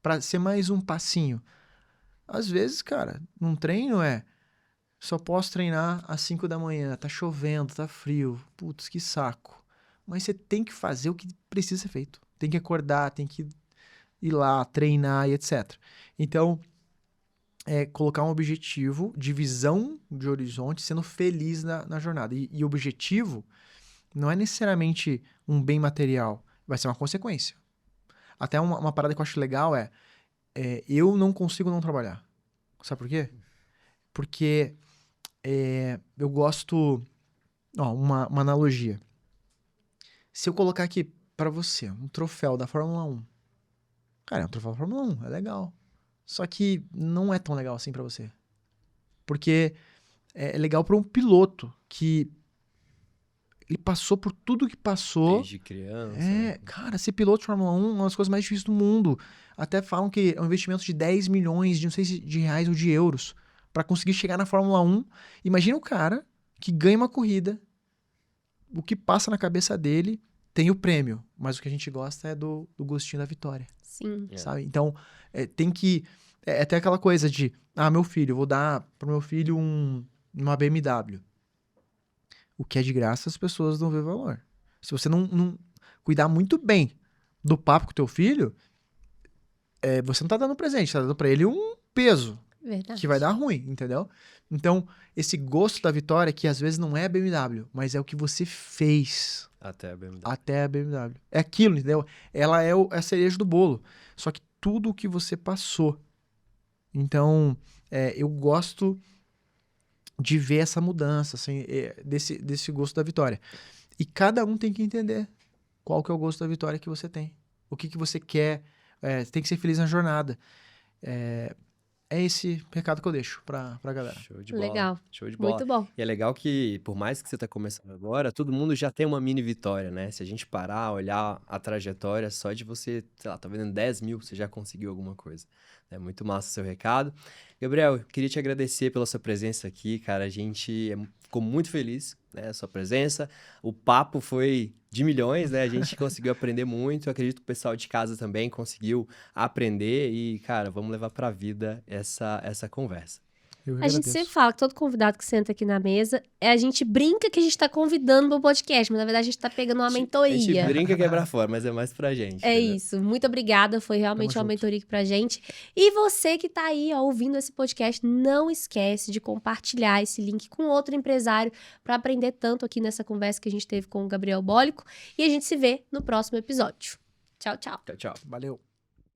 pra ser mais um passinho? Às vezes, cara, num treino só posso treinar às 5 da manhã, tá chovendo, tá frio, putz, que saco. Mas você tem que fazer o que precisa ser feito. Tem que acordar, tem que ir lá, treinar e etc. Então, colocar um objetivo de visão de horizonte, sendo feliz na jornada. E o objetivo não é necessariamente um bem material, vai ser uma consequência. Até uma parada que eu acho legal eu não consigo não trabalhar. Sabe por quê? Porque eu gosto... Ó, uma analogia. Se eu colocar aqui pra você um troféu da Fórmula 1, cara, é um troféu da Fórmula 1, é legal. Só que não é tão legal assim pra você. Porque é legal pra um piloto que ele passou por tudo que passou. Desde criança. Cara, ser piloto de Fórmula 1 é uma das coisas mais difíceis do mundo. Até falam que é um investimento de 10 milhões, de não sei se de reais ou de euros, pra conseguir chegar na Fórmula 1. Imagina o cara que ganha uma corrida, o que passa na cabeça dele tem o prêmio, mas o que a gente gosta é do gostinho da vitória. Sim. Sabe? Então, tem que... É até aquela coisa de, meu filho, eu vou dar pro meu filho uma BMW. O que é de graça, as pessoas não vê valor. Se você não cuidar muito bem do papo com o teu filho, você não tá dando presente, tá dando pra ele um peso. Verdade. Que vai dar ruim, entendeu? Então, esse gosto da vitória, que às vezes não é a BMW, mas é o que você fez Até a BMW. até a BMW. É aquilo, entendeu? Ela é a cereja do bolo. Só que tudo o que você passou. Então, eu gosto de ver essa mudança, assim, desse gosto da vitória. E cada um tem que entender qual que é o gosto da vitória que você tem. O que você quer. Tem que ser feliz na jornada. É esse recado que eu deixo pra galera. Show de bola. Legal. Show de bola. Muito bom. E é legal que, por mais que você tá começando agora, todo mundo já tem uma mini vitória, né? Se a gente parar, olhar a trajetória, só de você, sei lá, tá vendendo 10 mil, você já conseguiu alguma coisa. É muito massa o seu recado. Gabriel, eu queria te agradecer pela sua presença aqui, cara. A gente ficou muito feliz, né? A sua presença. O papo foi de milhões, né? A gente conseguiu aprender muito. Eu acredito que o pessoal de casa também conseguiu aprender. E, cara, vamos levar pra vida essa conversa. Eu que A gente agradeço. sempre fala que todo convidado que senta aqui na mesa, a gente brinca que a gente tá convidando pro podcast, mas na verdade a gente tá pegando uma A gente mentoria. brinca que é pra fora, mas é mais pra gente. É entendeu? isso. Muito obrigada. Foi realmente Tamo uma junto. mentoria aqui pra gente. E você que tá aí, ó, ouvindo esse podcast, não esquece de compartilhar esse link com outro empresário para aprender tanto aqui nessa conversa que a gente teve com o Gabriel Bólico. E a gente se vê no próximo episódio. Tchau, tchau. Tchau, tchau. Valeu.